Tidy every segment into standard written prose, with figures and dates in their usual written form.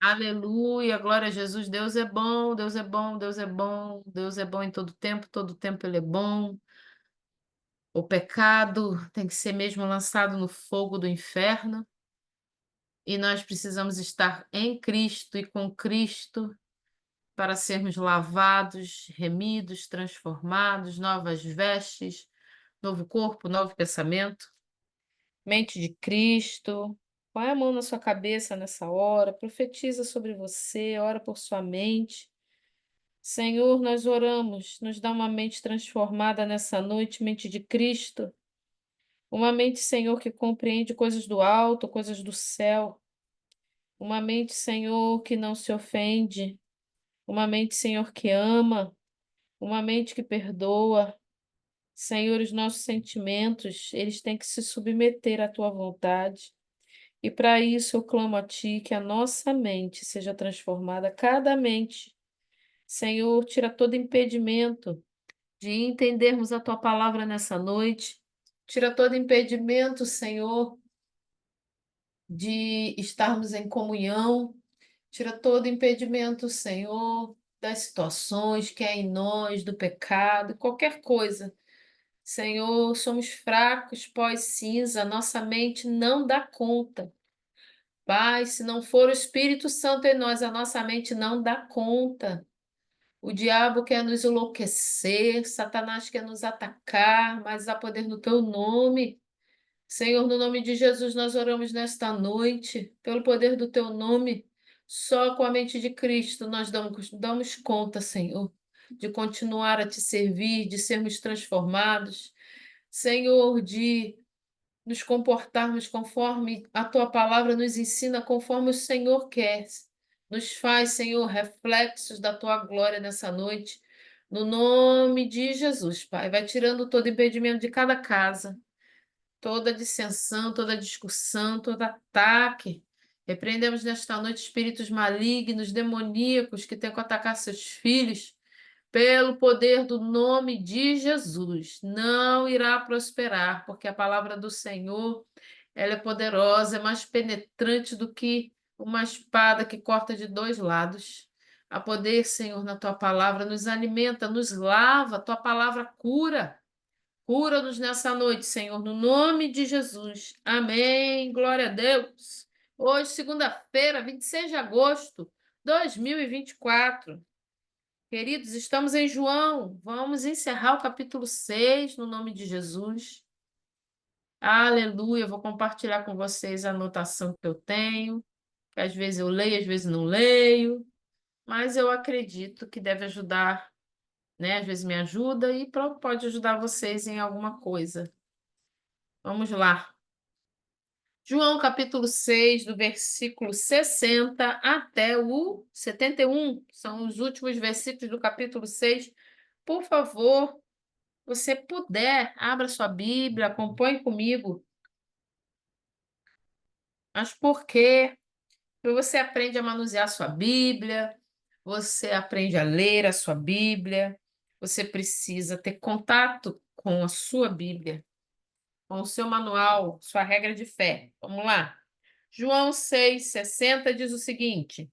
Aleluia, glória a Jesus. Deus é bom, Deus é bom, Deus é bom, Deus é bom em todo tempo Ele é bom. O pecado tem que ser mesmo lançado no fogo do inferno e nós precisamos estar em Cristo e com Cristo para sermos lavados, remidos, transformados, novas vestes, novo corpo, novo pensamento. Mente de Cristo. Põe a mão na sua cabeça nessa hora, profetiza sobre você, ora por sua mente. Senhor, nós oramos, nos dá uma mente transformada nessa noite, mente de Cristo. Uma mente, Senhor, que compreende coisas do alto, coisas do céu. Uma mente, Senhor, que não se ofende. Uma mente, Senhor, que ama. Uma mente que perdoa. Senhor, os nossos sentimentos, eles têm que se submeter à tua vontade. E para isso eu clamo a Ti que a nossa mente seja transformada, cada mente. Senhor, tira todo impedimento de entendermos a Tua palavra nessa noite. Tira todo impedimento, Senhor, de estarmos em comunhão. Tira todo impedimento, Senhor, das situações que é em nós, do pecado, qualquer coisa. Senhor, somos fracos, pós-cinza, nossa mente não dá conta. Pai, se não for o Espírito Santo em nós, a nossa mente não dá conta. O diabo quer nos enlouquecer, Satanás quer nos atacar, mas há poder no teu nome. Senhor, no nome de Jesus, nós oramos nesta noite, pelo poder do teu nome. Só com a mente de Cristo nós damos conta, Senhor, de continuar a te servir, de sermos transformados. Senhor, de nos comportarmos conforme a tua palavra nos ensina, conforme o Senhor quer. Nos faz, Senhor, reflexos da tua glória nessa noite. No nome de Jesus, Pai, vai tirando todo impedimento de cada casa, toda dissensão, toda discussão, todo ataque. Repreendemos nesta noite espíritos malignos, demoníacos que tentam atacar seus filhos. Pelo poder do nome de Jesus, não irá prosperar, porque a palavra do Senhor, ela é poderosa, é mais penetrante do que uma espada que corta de dois lados. Há poder, Senhor, na tua palavra, nos alimenta, nos lava, tua palavra cura. Cura-nos nessa noite, Senhor, no nome de Jesus. Amém. Glória a Deus. Hoje, segunda-feira, 26 de agosto de 2024. Queridos, estamos em João. Vamos encerrar o capítulo 6 no nome de Jesus. Aleluia. Vou compartilhar com vocês a anotação que eu tenho, que às vezes eu leio, às vezes não leio, mas eu acredito que deve ajudar, né? Às vezes me ajuda e pode ajudar vocês em alguma coisa. Vamos lá. João capítulo 6 do versículo 60 até o 71. São os últimos versículos do capítulo 6. Por favor, você puder, abra sua Bíblia, acompanhe comigo. Mas por quê? Porque você aprende a manusear sua Bíblia, você aprende a ler a sua Bíblia, você precisa ter contato com a sua Bíblia, com o seu manual, sua regra de fé. Vamos lá. João 6,60 diz o seguinte: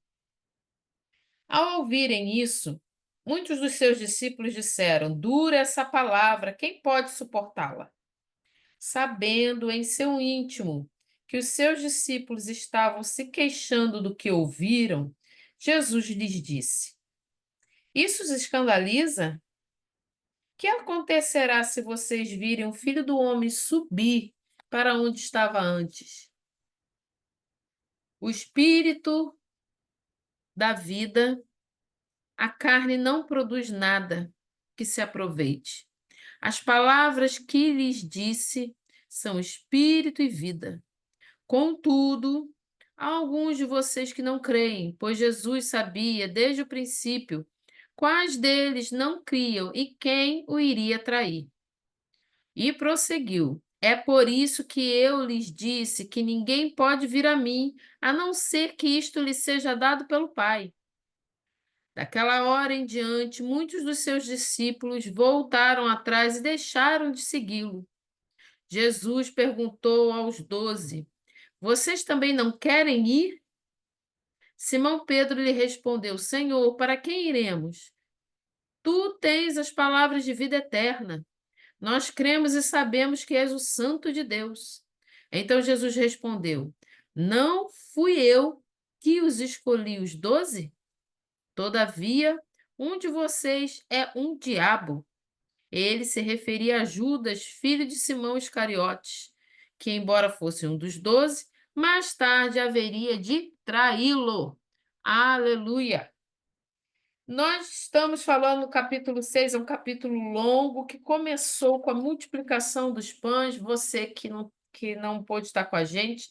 Ao ouvirem isso, muitos dos seus discípulos disseram: Dura essa palavra, quem pode suportá-la? Sabendo em seu íntimo que os seus discípulos estavam se queixando do que ouviram, Jesus lhes disse: Isso os escandaliza? Que acontecerá se vocês virem o Filho do Homem subir para onde estava antes? O Espírito da vida, a carne não produz nada que se aproveite. As palavras que lhes disse são espírito e vida. Contudo, há alguns de vocês que não creem, pois Jesus sabia desde o princípio quais deles não criam e quem o iria trair. E prosseguiu: É por isso que eu lhes disse que ninguém pode vir a mim, a não ser que isto lhe seja dado pelo Pai. Daquela hora em diante, muitos dos seus discípulos voltaram atrás e deixaram de segui-lo. Jesus perguntou aos 12: Vocês também não querem ir? Simão Pedro lhe respondeu: Senhor, para quem iremos? Tu tens as palavras de vida eterna. Nós cremos e sabemos que és o Santo de Deus. Então Jesus respondeu: Não fui eu que os escolhi os 12? Todavia, um de vocês é um diabo. Ele se referia a Judas, filho de Simão Iscariotes, que, embora fosse um dos 12, mais tarde haveria de traí-lo. Aleluia! Nós estamos falando no capítulo 6, é um capítulo longo que começou com a multiplicação dos pães. Você que não pôde estar com a gente,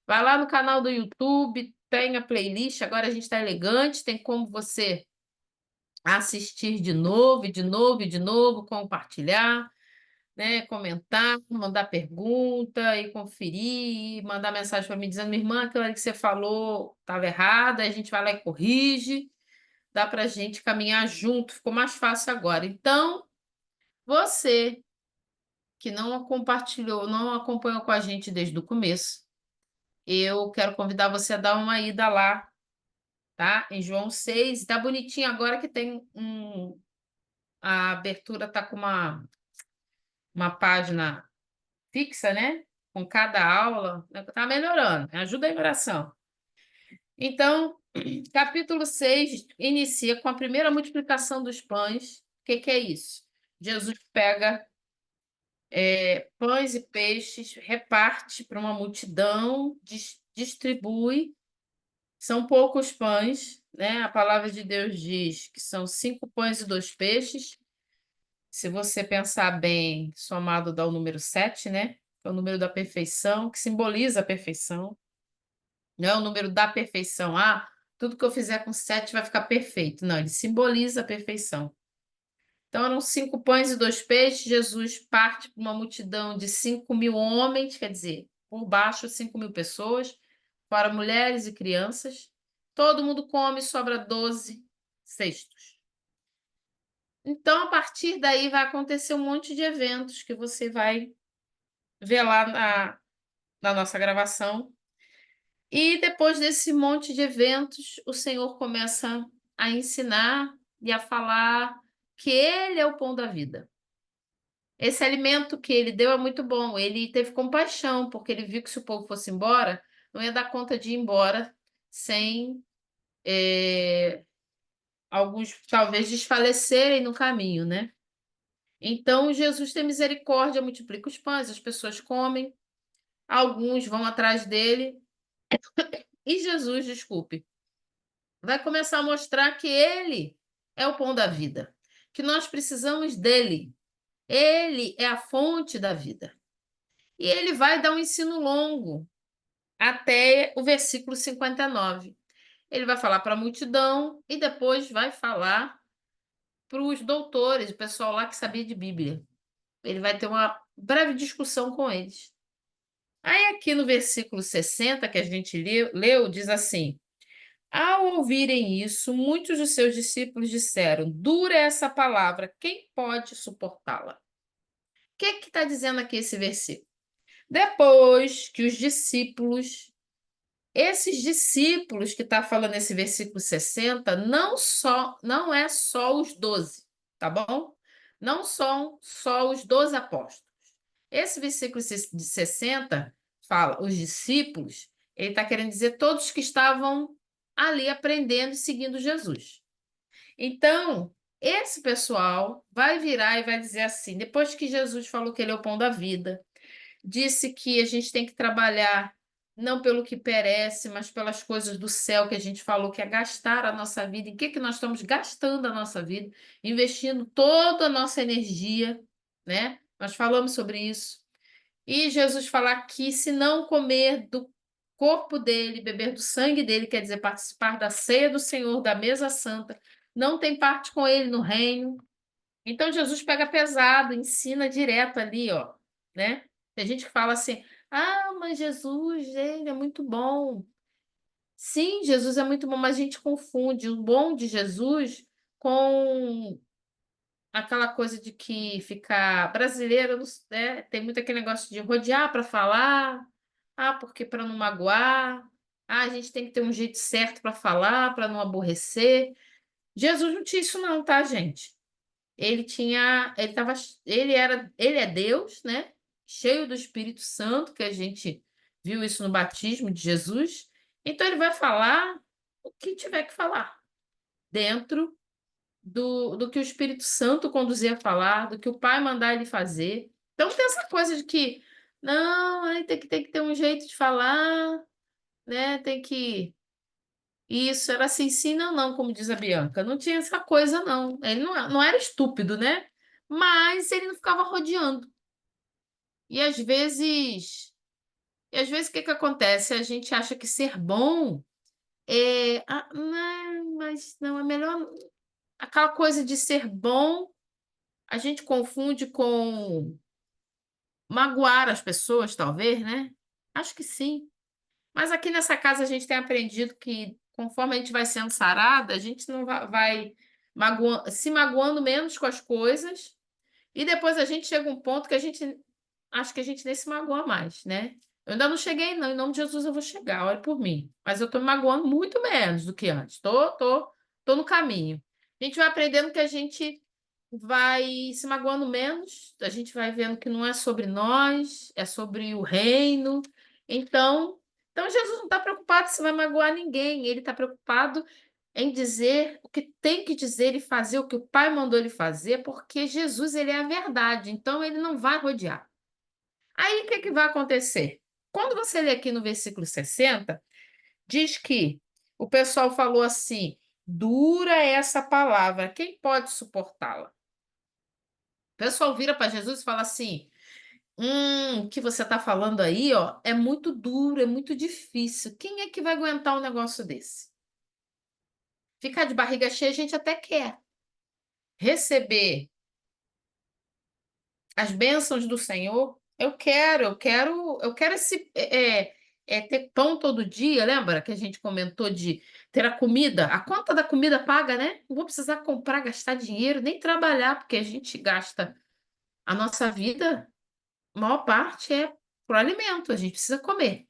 vai lá no canal do YouTube, tem a playlist. Agora a gente está elegante, tem como você assistir de novo, e de novo, e de novo, compartilhar, né, comentar, mandar pergunta e conferir, e mandar mensagem para mim dizendo: minha irmã, aquilo ali que você falou estava errado, aí a gente vai lá e corrige. Dá para a gente caminhar junto, ficou mais fácil agora. Então, você que não compartilhou, não acompanhou com a gente desde o começo, eu quero convidar você a dar uma ida lá, tá? Em João 6. Tá bonitinho agora que tem a abertura tá com uma página fixa, né? Com cada aula, né? Tá melhorando. Ajuda aí, oração. Então, capítulo 6 inicia com a primeira multiplicação dos pães. O que que é isso? Jesus pega pães e peixes, reparte para uma multidão, distribui. São poucos pães, né? A palavra de Deus diz que são 5 pães e 2 peixes. Se você pensar bem, somado dá o número 7, né? É o número da perfeição, que simboliza a perfeição. Não é o número da perfeição. Ah, tudo que eu fizer com 7 vai ficar perfeito. Não, ele simboliza a perfeição. Então, eram 5 pães e 2 peixes. Jesus parte para uma multidão de 5.000 homens, quer dizer, por baixo, 5.000 pessoas, fora mulheres e crianças. Todo mundo come, sobra 12 cestos. Então, a partir daí, vai acontecer um monte de eventos que você vai ver lá na nossa gravação. E depois desse monte de eventos, o Senhor começa a ensinar e a falar que Ele é o pão da vida. Esse alimento que ele deu é muito bom. Ele teve compaixão, porque ele viu que se o povo fosse embora, não ia dar conta de ir embora sem alguns talvez desfalecerem no caminho, né? Então Jesus tem misericórdia, multiplica os pães, as pessoas comem, alguns vão atrás dele, e Jesus, desculpe, vai começar a mostrar que ele é o pão da vida, que nós precisamos dele. Ele é a fonte da vida. E ele vai dar um ensino longo até o versículo 59. Ele vai falar para a multidão e depois vai falar para os doutores, o pessoal lá que sabia de Bíblia. Ele vai ter uma breve discussão com eles. Aí, aqui no versículo 60, que a gente leu, diz assim: Ao ouvirem isso, muitos dos seus discípulos disseram: Dura é essa palavra, quem pode suportá-la? O que está dizendo aqui esse versículo? Depois que os discípulos Esses discípulos que está falando nesse versículo 60 não é só os 12, tá bom? Não são só os 12 apóstolos. Esse versículo de 60 fala os discípulos, ele está querendo dizer todos que estavam ali aprendendo e seguindo Jesus. Então, esse pessoal vai virar e vai dizer assim, depois que Jesus falou que ele é o pão da vida, disse que a gente tem que trabalhar não pelo que perece, mas pelas coisas do céu que a gente falou, que é gastar a nossa vida. Em que nós estamos gastando a nossa vida? Investindo toda a nossa energia, né? Nós falamos sobre isso. E Jesus falar que se não comer do corpo dele, beber do sangue dele, quer dizer, participar da ceia do Senhor, da mesa santa, não tem parte com ele no reino. Então Jesus pega pesado, ensina direto ali, ó, né? Tem gente que fala assim: "Ah, mas Jesus, ele é muito bom". Sim, Jesus é muito bom, mas a gente confunde o bom de Jesus com aquela coisa de que ficar brasileiro, né? Tem muito aquele negócio de rodear para falar, porque para não magoar. Ah, a gente tem que ter um jeito certo para falar, para não aborrecer. Jesus não tinha isso não, tá, gente? Ele tava, ele é Deus, né? Cheio do Espírito Santo, que a gente viu isso no batismo de Jesus. Então ele vai falar o que tiver que falar, dentro do que o Espírito Santo conduzir a falar, do que o Pai mandar ele fazer. Então tem essa coisa de que, não, aí tem que ter um jeito de falar, né? Tem que. Isso, era assim, sim, não, não, como diz a Bianca. Não tinha essa coisa, não. Ele não era estúpido, né? Mas ele não ficava rodeando. E às vezes. E às vezes o que que acontece? A gente acha que ser bom é. Não, mas não, é melhor. Aquela coisa de ser bom, a gente confunde com magoar as pessoas, talvez, né? Acho que sim. Mas aqui nessa casa a gente tem aprendido que conforme a gente vai sendo sarada, a gente não vai se magoando menos com as coisas, e depois a gente chega a um ponto que a gente acho que a gente nem se magoa mais, né? Eu ainda não cheguei, não. Em nome de Jesus eu vou chegar, olhe por mim. Mas eu tô me magoando muito menos do que antes. Tô no caminho. A gente vai aprendendo que a gente vai se magoando menos, a gente vai vendo que não é sobre nós, é sobre o reino. Então, então Jesus não está preocupado se vai magoar ninguém, ele está preocupado em dizer o que tem que dizer e fazer o que o Pai mandou ele fazer, porque Jesus ele é a verdade, então ele não vai rodear. Aí o que que vai acontecer? Quando você lê aqui no versículo 60, diz que o pessoal falou assim: dura é essa palavra, quem pode suportá-la? O pessoal vira para Jesus e fala assim: o que você está falando aí, ó, é muito duro, é muito difícil. Quem é que vai aguentar um negócio desse? Ficar de barriga cheia a gente até quer. Receber as bênçãos do Senhor, eu quero ter pão todo dia. Lembra que a gente comentou de ter a comida? A conta da comida paga, né? Não vou precisar comprar, gastar dinheiro, nem trabalhar, porque a gente gasta a nossa vida. A maior parte é pro alimento, a gente precisa comer.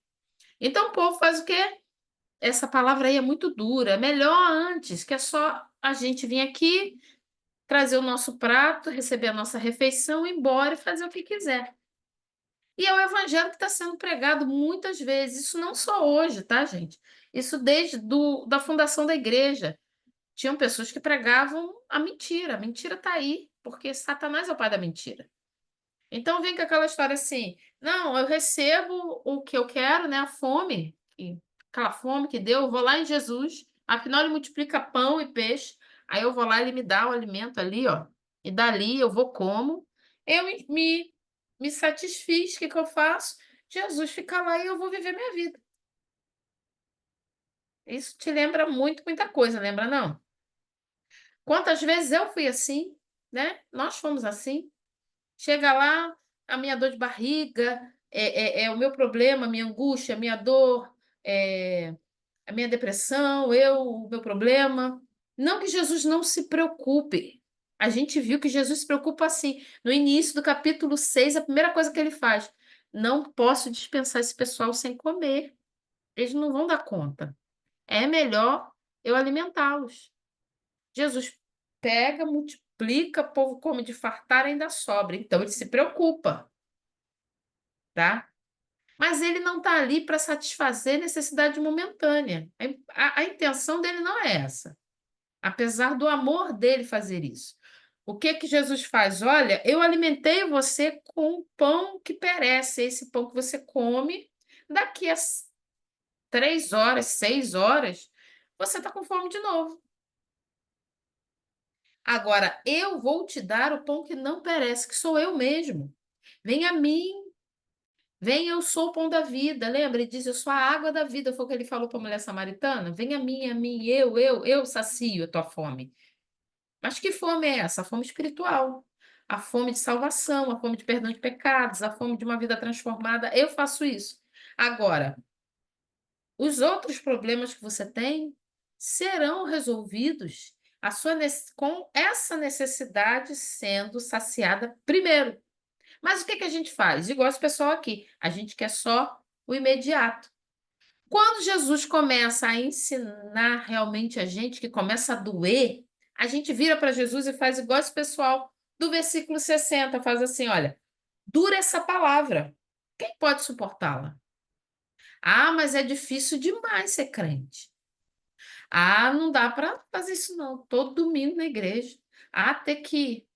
Então o povo faz o quê? Essa palavra aí é muito dura. É melhor antes, que é só a gente vir aqui, trazer o nosso prato, receber a nossa refeição, ir embora e fazer o que quiser. E é o evangelho que está sendo pregado muitas vezes. Isso não só hoje, tá, gente? Isso desde da fundação da igreja. Tinham pessoas que pregavam a mentira. A mentira está aí, porque Satanás é o pai da mentira. Então vem com aquela história assim, não, eu recebo o que eu quero, né? A fome, aquela fome que deu, eu vou lá em Jesus, afinal ele multiplica pão e peixe, aí eu vou lá, ele me dá o alimento ali, ó, e dali eu vou como, eu me satisfiz, o que que eu faço? Jesus fica lá e eu vou viver minha vida. Isso te lembra muito, muita coisa, lembra não? Quantas vezes eu fui assim, né? Nós fomos assim. Chega lá, a minha dor de barriga, é o meu problema, a minha angústia, a minha dor, a minha depressão, o meu problema. Não que Jesus não se preocupe. A gente viu que Jesus se preocupa assim. No início do capítulo 6, a primeira coisa que ele faz: não posso dispensar esse pessoal sem comer. Eles não vão dar conta. É melhor eu alimentá-los. Jesus pega, multiplica, o povo come de fartar, ainda sobra. Então ele se preocupa, tá? Mas ele não está ali para satisfazer necessidade momentânea. A intenção dele não é essa, apesar do amor dele fazer isso. O que que Jesus faz? Olha, eu alimentei você com um pão que perece, esse pão que você come, daqui a 3 horas, 6 horas, você está com fome de novo. Agora, eu vou te dar o pão que não perece, que sou eu mesmo. Venha a mim. Vem, eu sou o pão da vida. Lembra? Ele diz, eu sou a água da vida. Foi o que ele falou para a mulher samaritana. Vem a mim, eu sacio a tua fome. Mas que fome é essa? A fome espiritual. A fome de salvação, a fome de perdão de pecados, a fome de uma vida transformada. Eu faço isso. Agora, os outros problemas que você tem serão resolvidos com essa necessidade sendo saciada primeiro. Mas o que que a gente faz? Igual esse pessoal aqui, a gente quer só o imediato. Quando Jesus começa a ensinar realmente a gente, que começa a doer, a gente vira para Jesus e faz igual esse pessoal do versículo 60, faz assim, olha, dura essa palavra. Quem pode suportá-la? Ah, mas é difícil demais ser crente. Ah, não dá para fazer isso não, todo domingo na igreja. Ah, ter que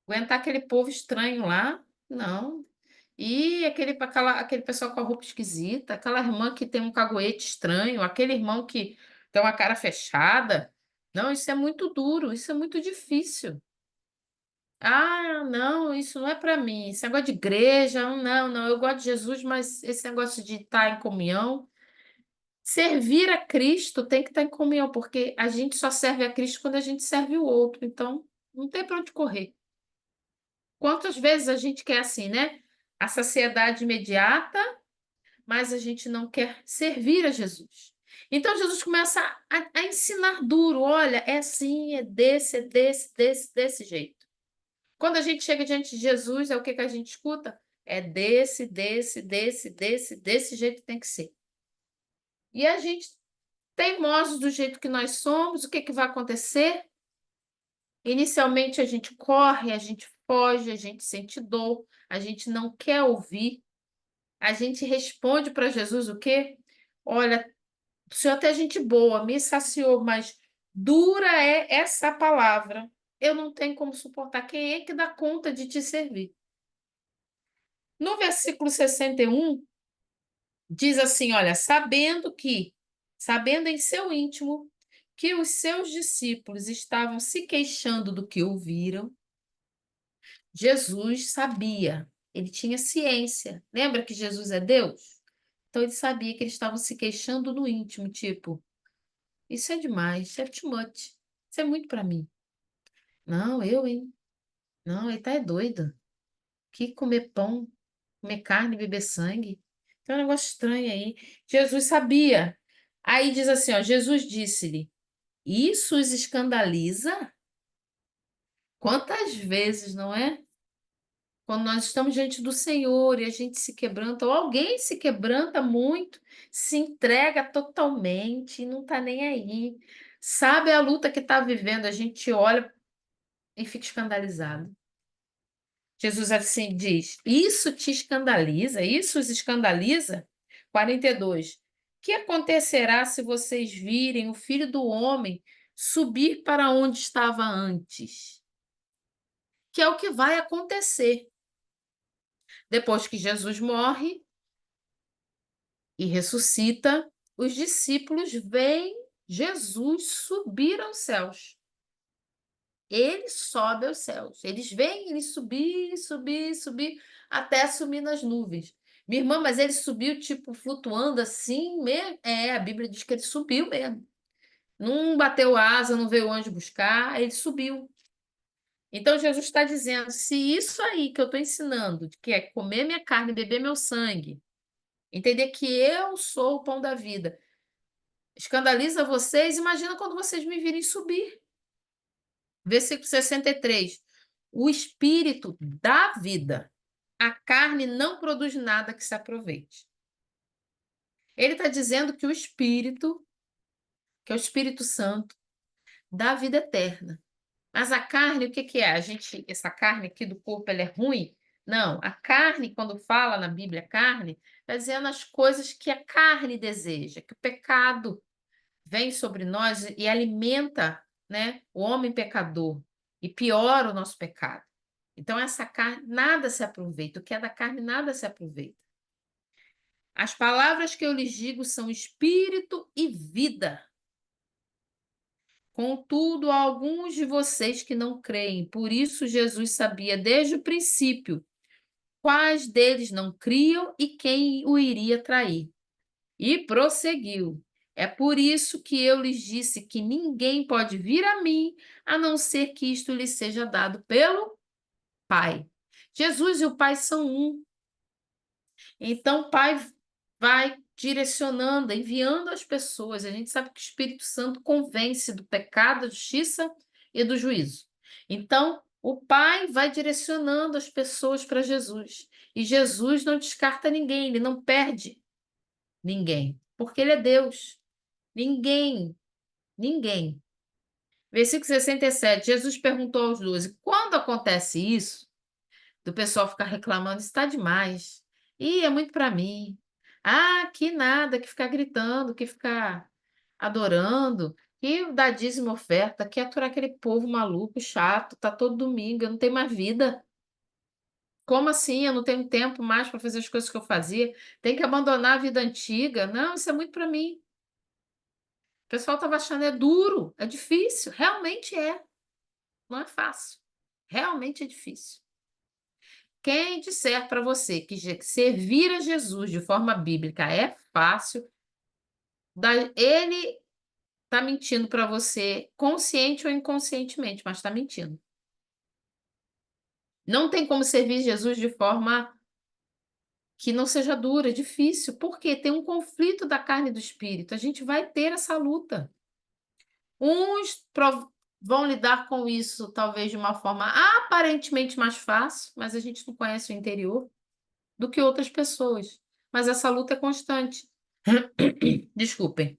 aguentar aquele povo estranho lá? Não. E aquele pessoal com a roupa esquisita, aquela irmã que tem um caguete estranho, aquele irmão que tem uma cara fechada. Não, isso é muito duro, isso é muito difícil. Ah, não, isso não é para mim. Esse negócio de igreja, não, não, eu gosto de Jesus, mas esse negócio de estar em comunhão. Servir a Cristo tem que estar em comunhão, porque a gente só serve a Cristo quando a gente serve o outro. Então, não tem para onde correr. Quantas vezes a gente quer assim, né? A saciedade imediata, mas a gente não quer servir a Jesus. Então Jesus começa a ensinar duro: olha, é assim, é desse jeito. Quando a gente chega diante de Jesus, é o que que a gente escuta? É desse jeito que tem que ser. E a gente, teimosos do jeito que nós somos, o que que vai acontecer? Inicialmente a gente corre, a gente foge, a gente sente dor, a gente não quer ouvir. A gente responde para Jesus o quê? Olha, o Senhor até é gente boa, me saciou, mas dura é essa palavra. Eu não tenho como suportar. Quem é que dá conta de te servir? No versículo 61, diz assim: olha, sabendo em seu íntimo que os seus discípulos estavam se queixando do que ouviram, Jesus sabia, ele tinha ciência. Lembra que Jesus é Deus? Então ele sabia que eles estavam se queixando no íntimo, tipo, isso é demais, isso é too much, isso é muito para mim. Não, eu, hein? Não, ele tá é doido. Que comer pão, comer carne, beber sangue. Tem um negócio estranho aí. Jesus sabia. Aí diz assim, ó, Jesus disse-lhe, isso os escandaliza? Quantas vezes, não é? Quando nós estamos diante do Senhor e a gente se quebranta, ou alguém se quebranta muito, se entrega totalmente e não está nem aí. Sabe a luta que está vivendo, a gente olha e fica escandalizado. Jesus assim diz: isso te escandaliza? Isso os escandaliza? 42. Que acontecerá se vocês virem o Filho do Homem subir para onde estava antes? Que é o que vai acontecer. Depois que Jesus morre e ressuscita, os discípulos veem Jesus subir aos céus. Ele sobe aos céus. Eles veem ele subir, subir, subir, até sumir nas nuvens. Minha irmã, mas ele subiu, tipo, flutuando assim mesmo? É, a Bíblia diz que ele subiu mesmo. Não bateu asa, não veio o anjo buscar, ele subiu. Então, Jesus está dizendo: se isso aí que eu estou ensinando, que é comer minha carne e beber meu sangue, entender que eu sou o pão da vida, escandaliza vocês, imagina quando vocês me virem subir. Versículo 63. O espírito dá vida. A carne não produz nada que se aproveite. Ele está dizendo que o espírito, que é o Espírito Santo, dá vida eterna. Mas a carne, o que que é? Essa carne aqui do corpo, ela é ruim? Não, a carne, quando fala na Bíblia carne, está dizendo as coisas que a carne deseja, que o pecado vem sobre nós e alimenta, né, o homem pecador e piora o nosso pecado. Então, essa carne nada se aproveita, o que é da carne nada se aproveita. As palavras que eu lhes digo são espírito e vida. Contudo, há alguns de vocês que não creem, por isso Jesus sabia desde o princípio quais deles não criam e quem o iria trair. E prosseguiu. É por isso que eu lhes disse que ninguém pode vir a mim, a não ser que isto lhe seja dado pelo Pai. Jesus e o Pai são um. Então, o Pai vai direcionando, enviando as pessoas. A gente sabe que o Espírito Santo convence do pecado, da justiça e do juízo. Então, o Pai vai direcionando as pessoas para Jesus. E Jesus não descarta ninguém, ele não perde ninguém. porque ele é Deus. Ninguém. Versículo 67, Jesus perguntou aos 12: quando acontece isso, do pessoal ficar reclamando, está demais. Ih, é muito para mim. Ah, que nada, que ficar gritando, que ficar adorando, que dar dízimo oferta, que aturar aquele povo maluco, chato, tá todo domingo, eu não tenho mais vida. Como assim? Eu não tenho tempo mais para fazer as coisas que eu fazia? Tem que abandonar a vida antiga? Não, isso é muito para mim. O pessoal estava achando é duro, é difícil, realmente é. Não é fácil. Realmente é difícil. Quem disser para você que servir a Jesus de forma bíblica é fácil, ele está mentindo para você, consciente ou inconscientemente, mas está mentindo. Não tem como servir Jesus de forma que não seja dura, é difícil, porque tem um conflito da carne e do espírito. A gente vai ter essa luta. Uns vão lidar com isso talvez de uma forma aparentemente mais fácil, mas a gente não conhece o interior do que outras pessoas. Mas essa luta é constante. Desculpem.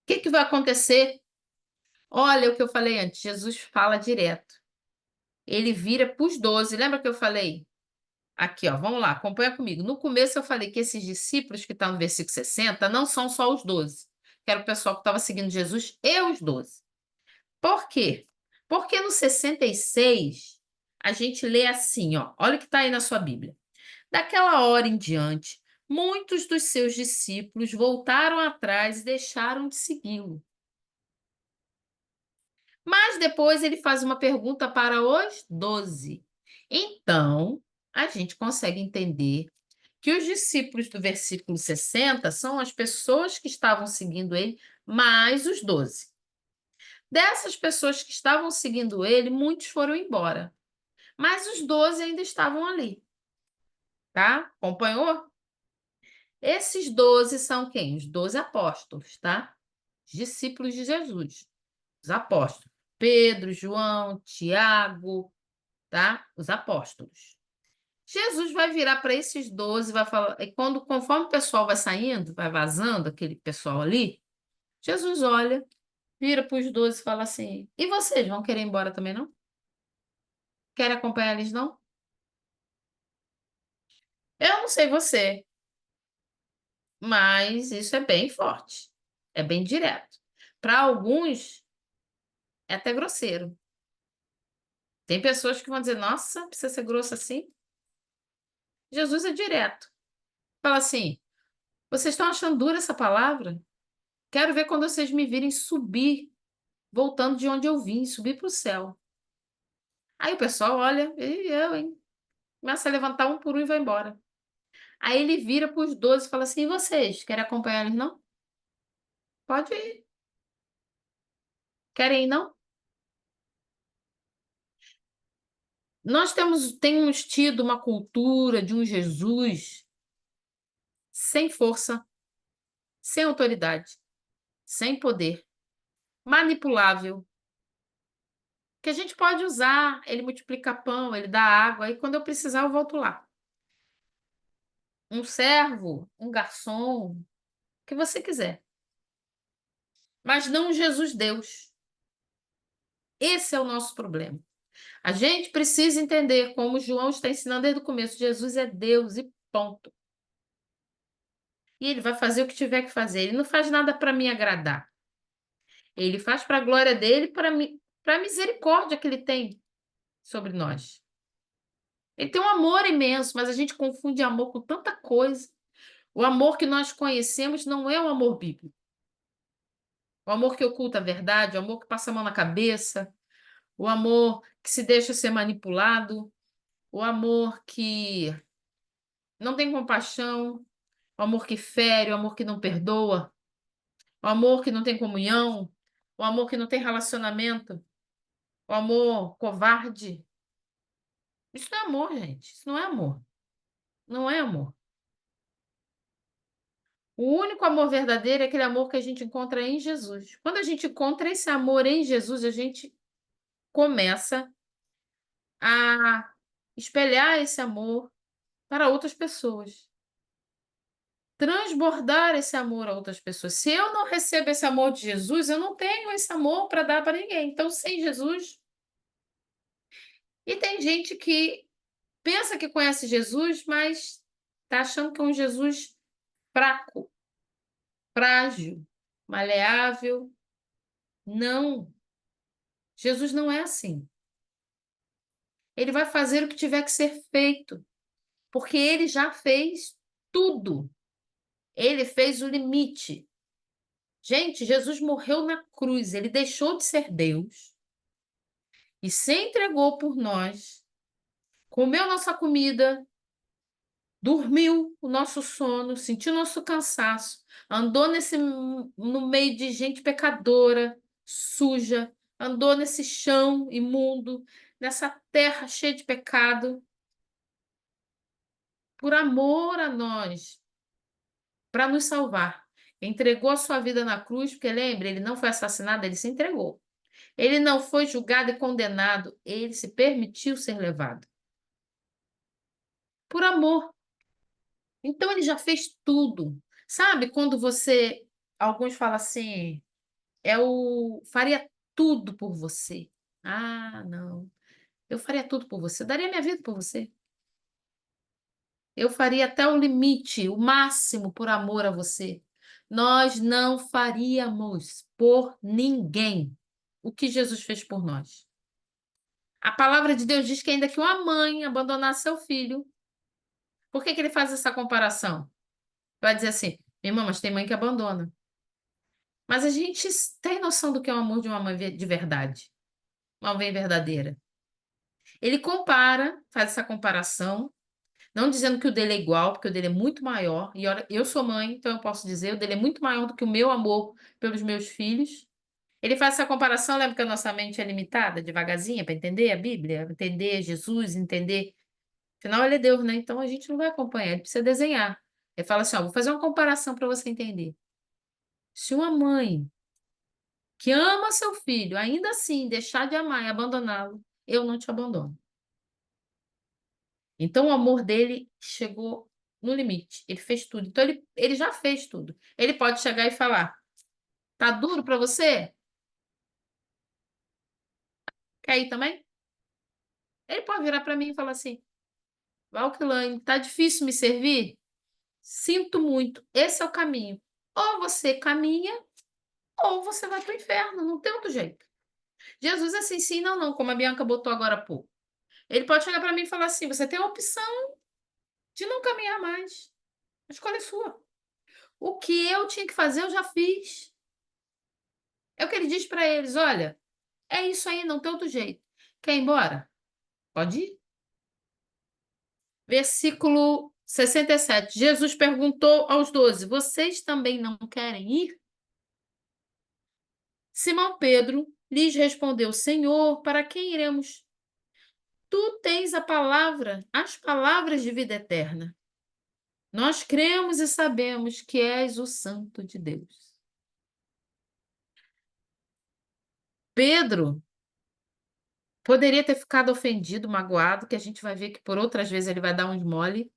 O que vai acontecer? Olha o que eu falei antes. Jesus fala direto. Ele vira para os 12. Lembra que eu falei? Aqui, ó, vamos lá, acompanha comigo. No começo eu falei que esses discípulos que estão no versículo 60 não são só os 12, que era o pessoal que estava seguindo Jesus e os 12. Por quê? Porque no 66 a gente lê assim, ó, olha o que está aí na sua Bíblia. Daquela hora em diante, muitos dos seus discípulos voltaram atrás e deixaram de segui-lo. Mas depois ele faz uma pergunta para os 12. Então, a gente consegue entender que os discípulos do versículo 60 são as pessoas que estavam seguindo ele, mais os 12. Dessas pessoas que estavam seguindo ele, muitos foram embora, mas os 12 ainda estavam ali, tá? Acompanhou? Esses 12 são quem? Os 12 apóstolos, tá? Os discípulos de Jesus, os apóstolos. Pedro, João, Tiago, tá? Os apóstolos. Jesus vai virar para esses 12, vai falar, e conforme o pessoal vai saindo, vai vazando, aquele pessoal ali, Jesus olha, vira para os 12 e fala assim: e vocês vão querer ir embora também, não? Querem acompanhar eles, não? Eu não sei você, mas isso é bem forte, é bem direto. Para alguns, é até grosseiro. Tem pessoas que vão dizer: nossa, precisa ser grosso assim? Jesus é direto. Fala assim: vocês estão achando dura essa palavra? Quero ver quando vocês me virem subir, voltando de onde eu vim, subir para o céu. Aí o pessoal olha, e eu, hein? Começa a levantar um por um e vai embora. Aí ele vira para os 12 e fala assim: e vocês, querem acompanhar eles, não? Pode ir. Querem ir, não? Nós temos tido uma cultura de um Jesus sem força, sem autoridade, sem poder, manipulável, que a gente pode usar. Ele multiplica pão, ele dá água, e quando eu precisar, eu volto lá. Um servo, um garçom, o que você quiser. Mas não Jesus Deus. Esse é o nosso problema. A gente precisa entender, como João está ensinando desde o começo, Jesus é Deus e ponto. E ele vai fazer o que tiver que fazer. Ele não faz nada para me agradar. Ele faz para a glória dele, para a misericórdia que ele tem sobre nós. Ele tem um amor imenso, mas a gente confunde amor com tanta coisa. O amor que nós conhecemos não é o amor bíblico. O amor que oculta a verdade, o amor que passa a mão na cabeça, o amor que se deixa ser manipulado, o amor que não tem compaixão, o amor que fere, o amor que não perdoa, o amor que não tem comunhão, o amor que não tem relacionamento, o amor covarde. Isso não é amor, gente. Isso não é amor. Não é amor. O único amor verdadeiro é aquele amor que a gente encontra em Jesus. Quando a gente encontra esse amor em Jesus, a gente começa a espelhar esse amor para outras pessoas. transbordar esse amor a outras pessoas. Se eu não recebo esse amor de Jesus, eu não tenho esse amor para dar para ninguém. Então, sem Jesus. E tem gente que pensa que conhece Jesus, mas está achando que é um Jesus fraco, frágil, maleável. Não, Jesus não é assim. Ele vai fazer o que tiver que ser feito, porque ele já fez tudo. Ele fez o limite. Gente, Jesus morreu na cruz, ele deixou de ser Deus e se entregou por nós, comeu nossa comida, dormiu o nosso sono, sentiu nosso cansaço, andou no meio de gente pecadora, suja, andou nesse chão imundo, nessa terra cheia de pecado, por amor a nós, para nos salvar. Entregou a sua vida na cruz, porque lembre, ele não foi assassinado, ele se entregou. Ele não foi julgado e condenado, ele se permitiu ser levado. Por amor. Então ele já fez tudo. Sabe quando você, alguns falam assim, faria tudo por você. Ah, não. Eu faria tudo por você. Eu daria minha vida por você. Eu faria até o limite, o máximo por amor a você. Nós não faríamos por ninguém o que Jesus fez por nós. A palavra de Deus diz que ainda que uma mãe abandonar seu filho, por que que ele faz essa comparação? Vai dizer assim, minha irmã, mas tem mãe que abandona. Mas a gente tem noção do que é o amor de uma mãe de verdade, uma mãe verdadeira. Ele compara, faz essa comparação, não dizendo que o dele é igual, porque o dele é muito maior. E olha, eu sou mãe, então eu posso dizer, o dele é muito maior do que o meu amor pelos meus filhos. Ele faz essa comparação, lembra que a nossa mente é limitada, devagarzinha, para entender a Bíblia, entender Jesus, entender. Afinal, ele é Deus, né? Então a gente não vai acompanhar, ele precisa desenhar. Ele fala assim: ó, vou fazer uma comparação para você entender. Se uma mãe que ama seu filho, ainda assim deixar de amar e abandoná-lo, eu não te abandono. Então o amor dele chegou no limite. Ele fez tudo. Então ele já fez tudo. Ele pode chegar e falar: tá duro para você? Quer ir também? Ele pode virar para mim e falar assim: Valquilane, tá difícil me servir? Sinto muito. Esse é o caminho. Ou você caminha, ou você vai para o inferno. Não tem outro jeito. Jesus é assim, sim, não, não, como a Bianca botou agora há pouco. Ele pode chegar para mim e falar assim: você tem a opção de não caminhar mais. A escolha é sua. O que eu tinha que fazer, eu já fiz. É o que ele diz para eles: olha, é isso aí, não tem outro jeito. Quer ir embora? Pode ir. Versículo 67. Jesus perguntou aos 12: vocês também não querem ir? Simão Pedro lhes respondeu: Senhor, para quem iremos? Tu tens a palavra, as palavras de vida eterna. Nós cremos e sabemos que és o Santo de Deus. Pedro poderia ter ficado ofendido, magoado, que a gente vai ver que por outras vezes ele vai dar uns mole.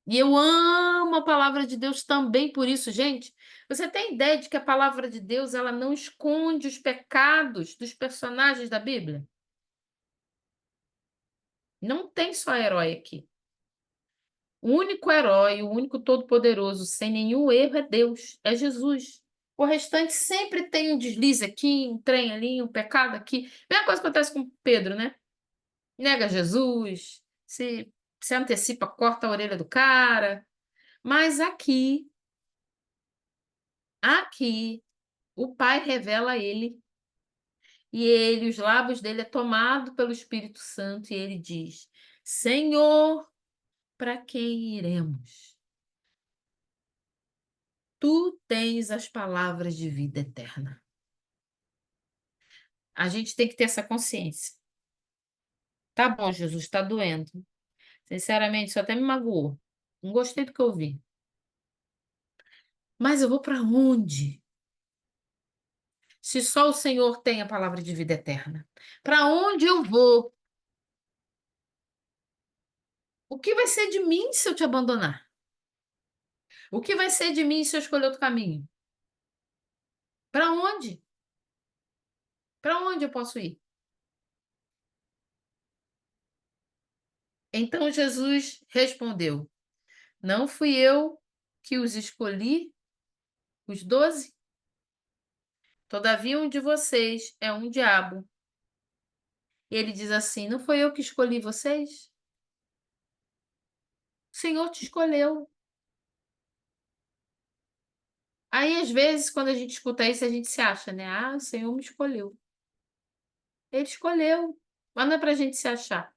E eu amo a palavra de Deus também por isso, gente. Você tem ideia de que a palavra de Deus ela não esconde os pecados dos personagens da Bíblia? Não tem só herói aqui. O único herói, o único todo-poderoso, sem nenhum erro, é Deus, é Jesus. O restante sempre tem um deslize aqui, um trem ali, um pecado aqui. Mesma coisa que acontece com Pedro, né? Nega Jesus, se antecipa, corta a orelha do cara. Mas aqui, o Pai revela a ele, e ele, os lábios dele é tomado pelo Espírito Santo, e ele diz: Senhor, para quem iremos? Tu tens as palavras de vida eterna. A gente tem que ter essa consciência. Tá bom, Jesus, está doendo. Sinceramente, isso até me magoou. Não gostei do que eu ouvi. Mas eu vou para onde? Se só o Senhor tem a palavra de vida eterna. Para onde eu vou? O que vai ser de mim se eu te abandonar? O que vai ser de mim se eu escolher outro caminho? Para onde? Para onde eu posso ir? Então Jesus respondeu: Não fui eu que os escolhi, os 12? Todavia um de vocês é um diabo. E ele diz assim: Não foi eu que escolhi vocês? O Senhor te escolheu. Aí, às vezes, quando a gente escuta isso, a gente se acha, né? Ah, o Senhor me escolheu. Ele escolheu. Mas não é para a gente se achar.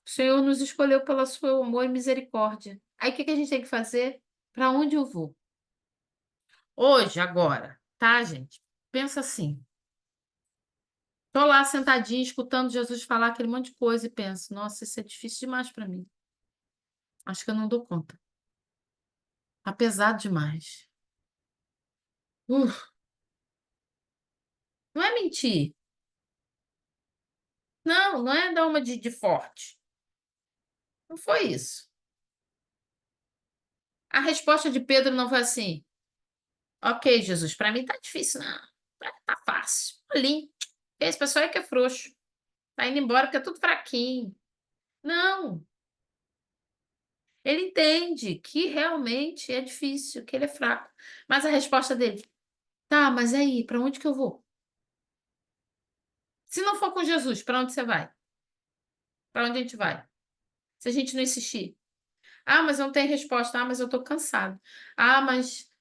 O Senhor nos escolheu pelo seu amor e misericórdia. Aí, o que que a gente tem que fazer? Para onde eu vou? Hoje, agora, tá, gente? Pensa assim. Tô lá sentadinha, escutando Jesus falar aquele monte de coisa e penso, nossa, isso é difícil demais para mim. Acho que eu não dou conta. Tá pesado demais. Uf, não é mentir. Não, não é dar uma de forte. Não foi isso. A resposta de Pedro não foi assim: Ok, Jesus, para mim tá difícil, não. Tá fácil. Ali. Esse pessoal é que é frouxo. Tá indo embora porque é tudo fraquinho. Não. Ele entende que realmente é difícil, que ele é fraco. Mas a resposta dele: Tá, mas aí, para onde que eu vou? Se não for com Jesus, para onde você vai? Para onde a gente vai? Se a gente não insistir. Ah, mas eu não tenho resposta. Ah, mas eu tô cansado. Ah, mas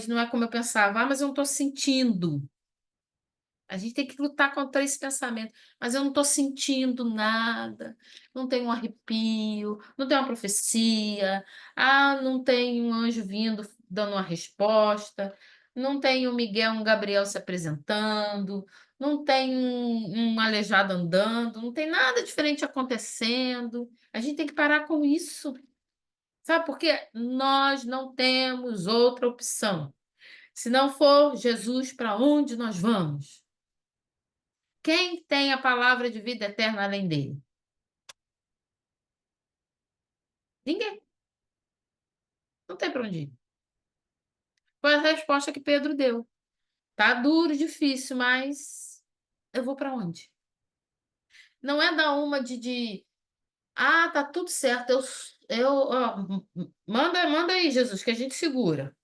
não é como eu pensava. Ah, mas eu não tô sentindo. A gente tem que lutar contra esse pensamento. Mas eu não estou sentindo nada. Não tem um arrepio, não tem uma profecia. Ah, não tem um anjo vindo dando uma resposta. Não tem um Miguel, um Gabriel se apresentando. Não tem um aleijado andando. Não tem nada diferente acontecendo. A gente tem que parar com isso. Sabe por quê? Nós não temos outra opção. Se não for Jesus, para onde nós vamos? Quem tem a palavra de vida eterna além dele? Ninguém. Não tem para onde ir. Foi a resposta que Pedro deu. Tá duro, difícil, mas eu vou para onde? Não é dar uma de tá tudo certo. Manda aí, Jesus, que a gente segura.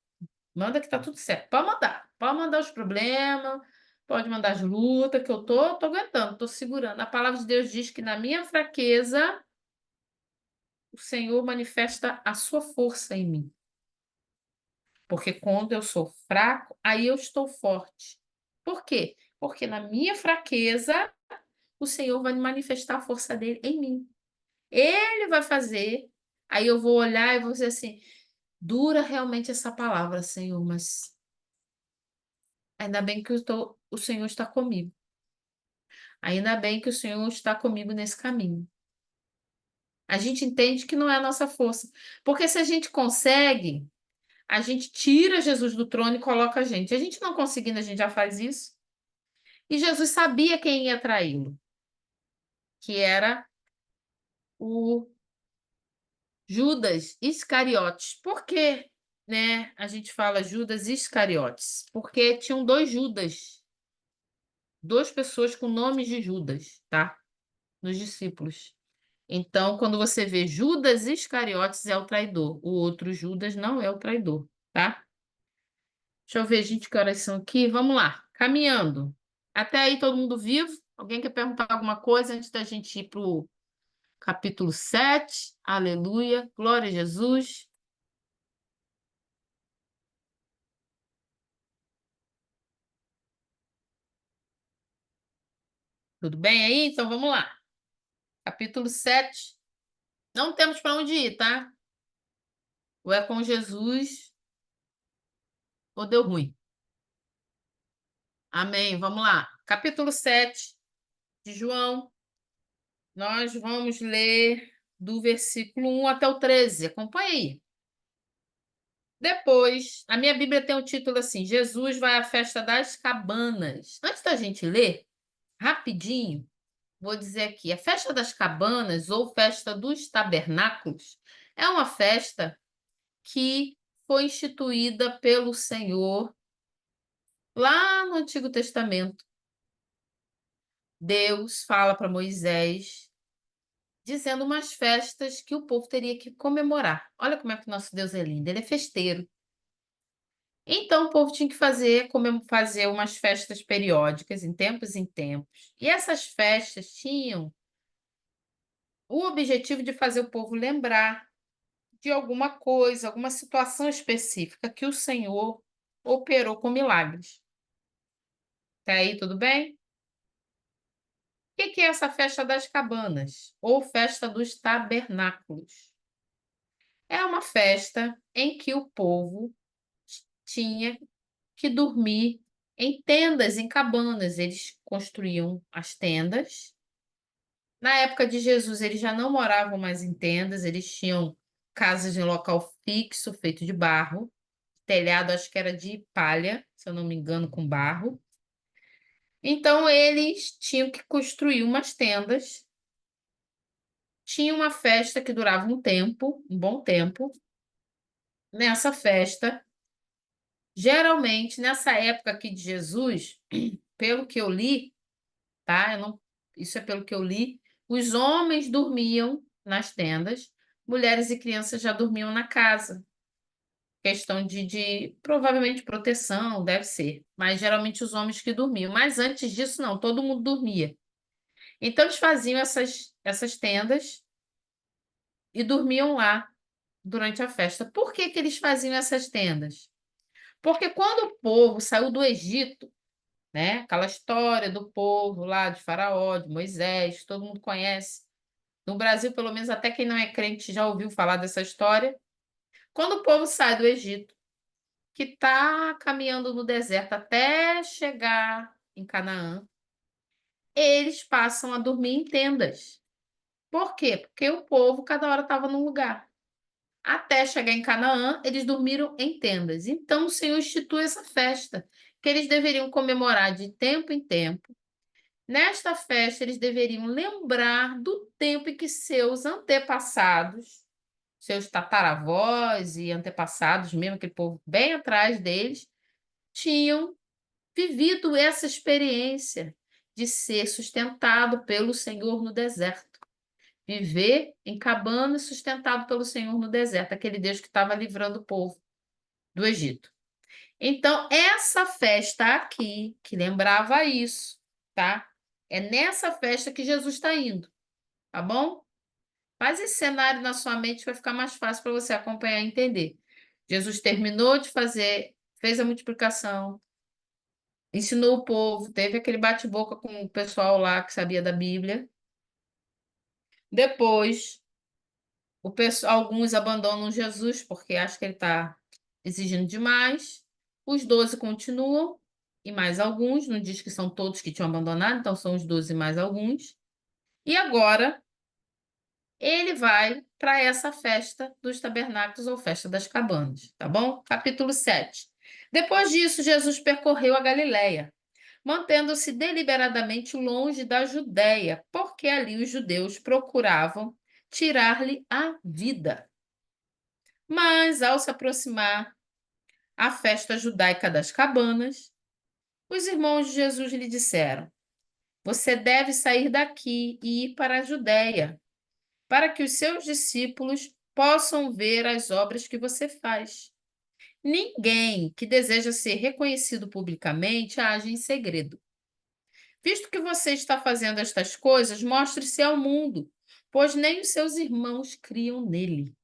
Manda que tá tudo certo. Pode mandar. Pode mandar os problemas, pode mandar as lutas, que eu tô aguentando, tô segurando. A palavra de Deus diz que na minha fraqueza, o Senhor manifesta a sua força em mim. Porque quando eu sou fraco, aí eu estou forte. Por quê? Porque na minha fraqueza, o Senhor vai manifestar a força dele em mim. Ele vai fazer, aí eu vou olhar e vou dizer assim: dura realmente essa palavra, Senhor, mas ainda bem que o Senhor está comigo. Ainda bem que o Senhor está comigo nesse caminho. A gente entende que não é a nossa força. Porque se a gente consegue, a gente tira Jesus do trono e coloca a gente. A gente não conseguindo, a gente já faz isso. E Jesus sabia quem ia traí-lo, que era o Judas Iscariotes. Por que, né, a gente fala Judas Iscariotes? Porque tinham dois Judas, duas pessoas com nomes de Judas, tá? Nos discípulos. Então, quando você vê Judas Iscariotes, é o traidor. O outro Judas não é o traidor, tá? Deixa eu ver, gente, que horas são aqui. Vamos lá, caminhando. Até aí, todo mundo vivo? Alguém quer perguntar alguma coisa antes da gente ir para o capítulo 7? Aleluia, glória a Jesus. Tudo bem aí? Então vamos lá. Capítulo 7. Não temos para onde ir, tá? Ou é com Jesus ou deu ruim. Amém. Vamos lá. Capítulo 7 de João. Nós vamos ler do versículo 1 até o 13. Acompanha aí. Depois, a minha Bíblia tem o título assim: Jesus vai à festa das cabanas. Antes da gente ler, rapidinho, vou dizer aqui: a festa das cabanas ou festa dos tabernáculos é uma festa que foi instituída pelo Senhor lá no Antigo Testamento. Deus fala para Moisés, dizendo umas festas que o povo teria que comemorar. Olha como é que o nosso Deus é lindo, ele é festeiro. Então o povo tinha que fazer umas festas periódicas, em tempos em tempos. E essas festas tinham o objetivo de fazer o povo lembrar de alguma coisa, alguma situação específica que o Senhor operou com milagres. Até aí, tudo bem? O que é essa festa das cabanas? Ou festa dos tabernáculos? É uma festa em que o povo tinha que dormir em tendas, em cabanas. Eles construíam as tendas. Na época de Jesus, eles já não moravam mais em tendas, eles tinham casas em local fixo, feito de barro. Telhado, acho que era de palha, se eu não me engano, com barro. Então, eles tinham que construir umas tendas. Tinha uma festa que durava um tempo, um bom tempo. Nessa festa, geralmente, nessa época aqui de Jesus, pelo que eu li, tá? Isso é pelo que eu li, os homens dormiam nas tendas, mulheres e crianças já dormiam na casa. Questão de provavelmente proteção, deve ser. Mas geralmente os homens que dormiam. Mas antes disso, não, todo mundo dormia. Então eles faziam essas tendas e dormiam lá durante a festa. Por que que eles faziam essas tendas? Porque quando o povo saiu do Egito, né? Aquela história do povo lá de Faraó, de Moisés, todo mundo conhece. No Brasil, pelo menos até quem não é crente já ouviu falar dessa história. Quando o povo sai do Egito, que está caminhando no deserto até chegar em Canaã, eles passam a dormir em tendas. Por quê? Porque o povo cada hora estava num lugar. Até chegar em Canaã, eles dormiram em tendas. Então o Senhor institui essa festa, que eles deveriam comemorar de tempo em tempo. Nesta festa, eles deveriam lembrar do tempo em que seus antepassados, seus tataravós e antepassados, mesmo aquele povo bem atrás deles, tinham vivido essa experiência de ser sustentado pelo Senhor no deserto. Viver em cabana sustentado pelo Senhor no deserto, aquele Deus que estava livrando o povo do Egito. Então, essa festa aqui, que lembrava isso, tá? É nessa festa que Jesus está indo, tá bom? Faz esse cenário na sua mente, vai ficar mais fácil para você acompanhar e entender. Jesus terminou de fazer, fez a multiplicação, ensinou o povo, teve aquele bate-boca com o pessoal lá que sabia da Bíblia. Depois, alguns abandonam Jesus porque acham que ele está exigindo demais. Os 12 continuam, e mais alguns, não diz que são todos que tinham abandonado, então são os 12 mais alguns. E agora, ele vai para essa festa dos tabernáculos ou festa das cabanas, tá bom? Capítulo 7. Depois disso, Jesus percorreu a Galiléia, mantendo-se deliberadamente longe da Judéia, porque ali os judeus procuravam tirar-lhe a vida. Mas, ao se aproximar a festa judaica das cabanas, os irmãos de Jesus lhe disseram: Você deve sair daqui e ir para a Judéia, para que os seus discípulos possam ver as obras que você faz. Ninguém que deseja ser reconhecido publicamente age em segredo. Visto que você está fazendo estas coisas, mostre-se ao mundo, pois nem os seus irmãos criam nele.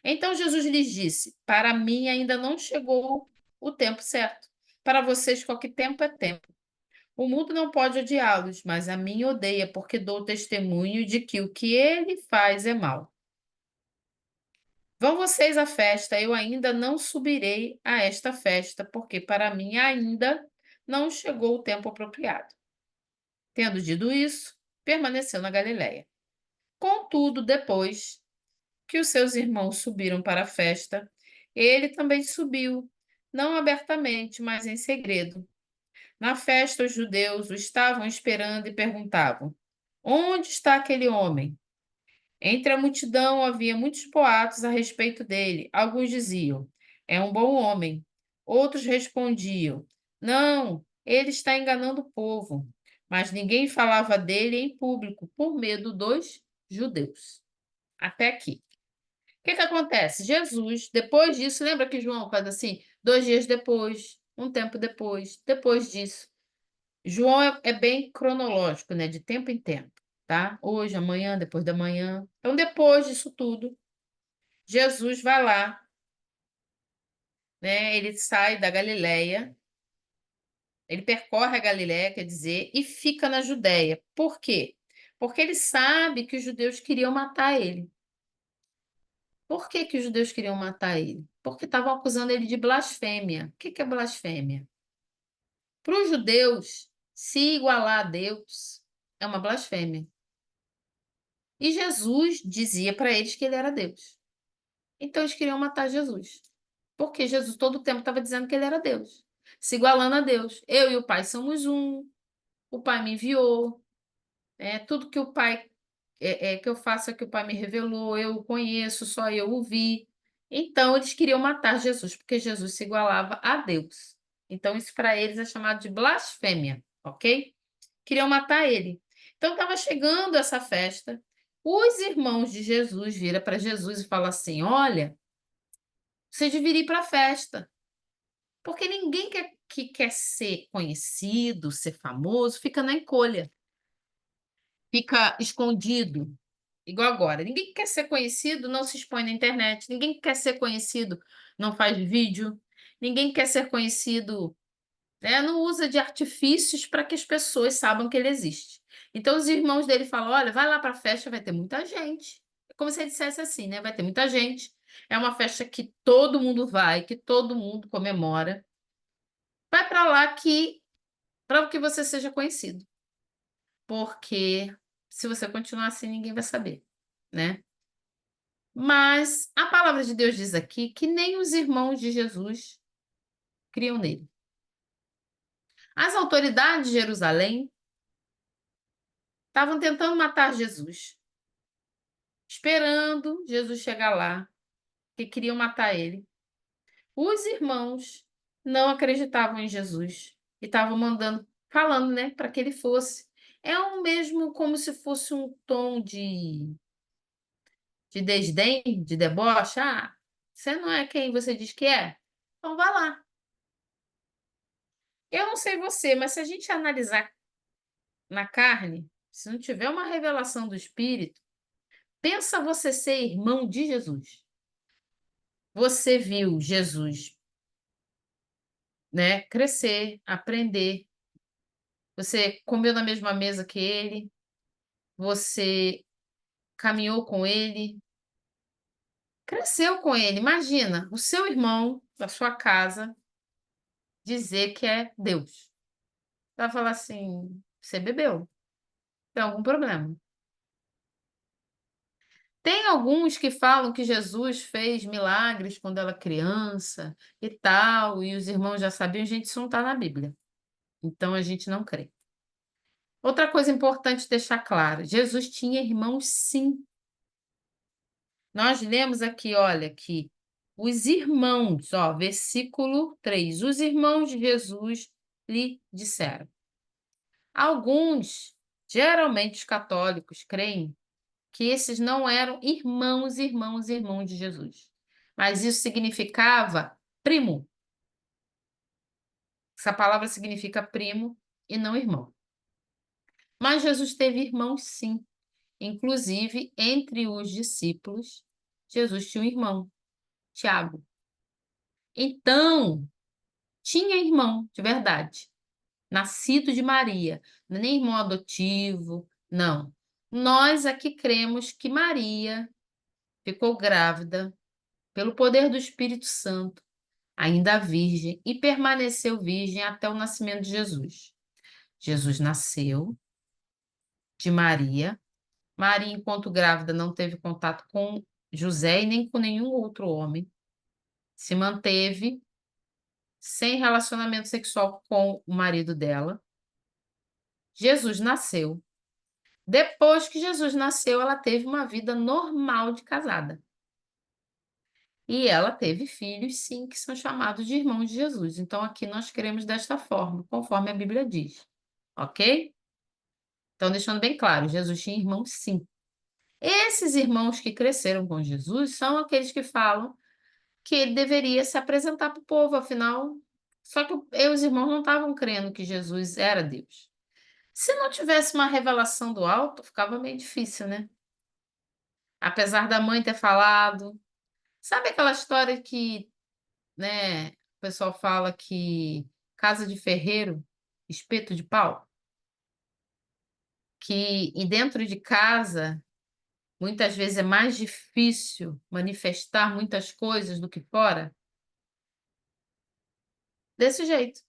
Então Jesus lhes disse: Para mim ainda não chegou o tempo certo. Para vocês, qualquer tempo é tempo. O mundo não pode odiá-los, mas a mim odeia, porque dou testemunho de que o que ele faz é mal. Vão vocês à festa, eu ainda não subirei a esta festa, porque para mim ainda não chegou o tempo apropriado. Tendo dito isso, permaneceu na Galiléia. Contudo, depois que os seus irmãos subiram para a festa, ele também subiu, não abertamente, mas em segredo. Na festa, os judeus o estavam esperando e perguntavam: Onde está aquele homem? Entre a multidão havia muitos boatos a respeito dele. Alguns diziam: é um bom homem. Outros respondiam: não, ele está enganando o povo. Mas ninguém falava dele em público por medo dos judeus. Até aqui. O que que acontece? Jesus, depois disso, lembra que João faz assim? 2 dias depois, um tempo depois, depois disso. João é bem cronológico, né? De tempo em tempo, tá? Hoje, amanhã, depois da manhã. Então, depois disso tudo, Jesus vai lá, né? Ele sai da Galileia, ele percorre a Galileia, quer dizer, e fica na Judéia. Por quê? Porque ele sabe que os judeus queriam matar ele. Por que que os judeus queriam matar ele? Porque estavam acusando ele de blasfêmia. O que que é blasfêmia? Para os judeus, se igualar a Deus é uma blasfêmia. E Jesus dizia para eles que ele era Deus. Então eles queriam matar Jesus. Porque Jesus todo o tempo estava dizendo que ele era Deus, se igualando a Deus. Eu e o Pai somos um, o Pai me enviou, tudo que o Pai que eu faço é que o Pai me revelou, eu o conheço, só eu o vi. Então eles queriam matar Jesus, porque Jesus se igualava a Deus. Então isso para eles é chamado de blasfêmia, ok? Queriam matar ele. Então estava chegando essa festa. Os irmãos de Jesus viram para Jesus e falam assim: olha, você deveria ir para a festa. Porque ninguém que quer ser conhecido, ser famoso, fica na encolha, fica escondido, igual agora. Ninguém que quer ser conhecido não se expõe na internet, ninguém que quer ser conhecido não faz vídeo, ninguém que quer ser conhecido, não usa de artifícios para que as pessoas saibam que ele existe. Então os irmãos dele falam: olha, vai lá para a festa, vai ter muita gente. É como se ele dissesse assim, né? Vai ter muita gente. É uma festa que todo mundo vai, que todo mundo comemora. Vai para lá que para que você seja conhecido, porque se você continuar assim, ninguém vai saber, né? Mas a palavra de Deus diz aqui que nem os irmãos de Jesus criam nele. As autoridades de Jerusalém estavam tentando matar Jesus, esperando Jesus chegar lá, que queriam matar ele. Os irmãos não acreditavam em Jesus e estavam mandando, falando, né, para que ele fosse. É o mesmo como se fosse um tom de desdém, de deboche. Ah, você não é quem você diz que é? Então vá lá. Eu não sei você, mas se a gente analisar na carne, se não tiver uma revelação do Espírito, pensa você ser irmão de Jesus. Você viu Jesus, né, crescer, aprender. Você comeu na mesma mesa que ele, você caminhou com ele, cresceu com ele. Imagina o seu irmão da sua casa dizer que é Deus. Vai falar assim: você bebeu, tem algum problema. Tem alguns que falam que Jesus fez milagres quando era criança e tal, e os irmãos já sabiam, gente, isso não está na Bíblia. Então a gente não crê. Outra coisa importante deixar claro: Jesus tinha irmãos, sim. Nós lemos aqui, olha, que os irmãos, ó, versículo 3, os irmãos de Jesus lhe disseram. Alguns, geralmente os católicos, creem que esses não eram irmãos, irmãos, irmãos de Jesus. Mas isso significava primo. Essa palavra significa primo e não irmão. Mas Jesus teve irmãos, sim. Inclusive, entre os discípulos, Jesus tinha um irmão, Tiago. Então, tinha irmão, de verdade, nascido de Maria, não é nem irmão adotivo, não. Nós aqui cremos que Maria ficou grávida pelo poder do Espírito Santo, ainda virgem, e permaneceu virgem até o nascimento de Jesus. Jesus nasceu de Maria. Maria, enquanto grávida, não teve contato com José e nem com nenhum outro homem. Se manteve sem relacionamento sexual com o marido dela. Jesus nasceu. Depois que Jesus nasceu, ela teve uma vida normal de casada. E ela teve filhos, sim, que são chamados de irmãos de Jesus. Então, aqui nós cremos desta forma, conforme a Bíblia diz. Ok? Então, deixando bem claro, Jesus tinha irmãos, sim. Esses irmãos que cresceram com Jesus são aqueles que falam que ele deveria se apresentar para o povo, afinal. Só que os irmãos não estavam crendo que Jesus era Deus. Se não tivesse uma revelação do alto, ficava meio difícil, né? Apesar da mãe ter falado. Sabe aquela história que, né, o pessoal fala que casa de ferreiro, espeto de pau? Que e dentro de casa, muitas vezes é mais difícil manifestar muitas coisas do que fora? Desse jeito.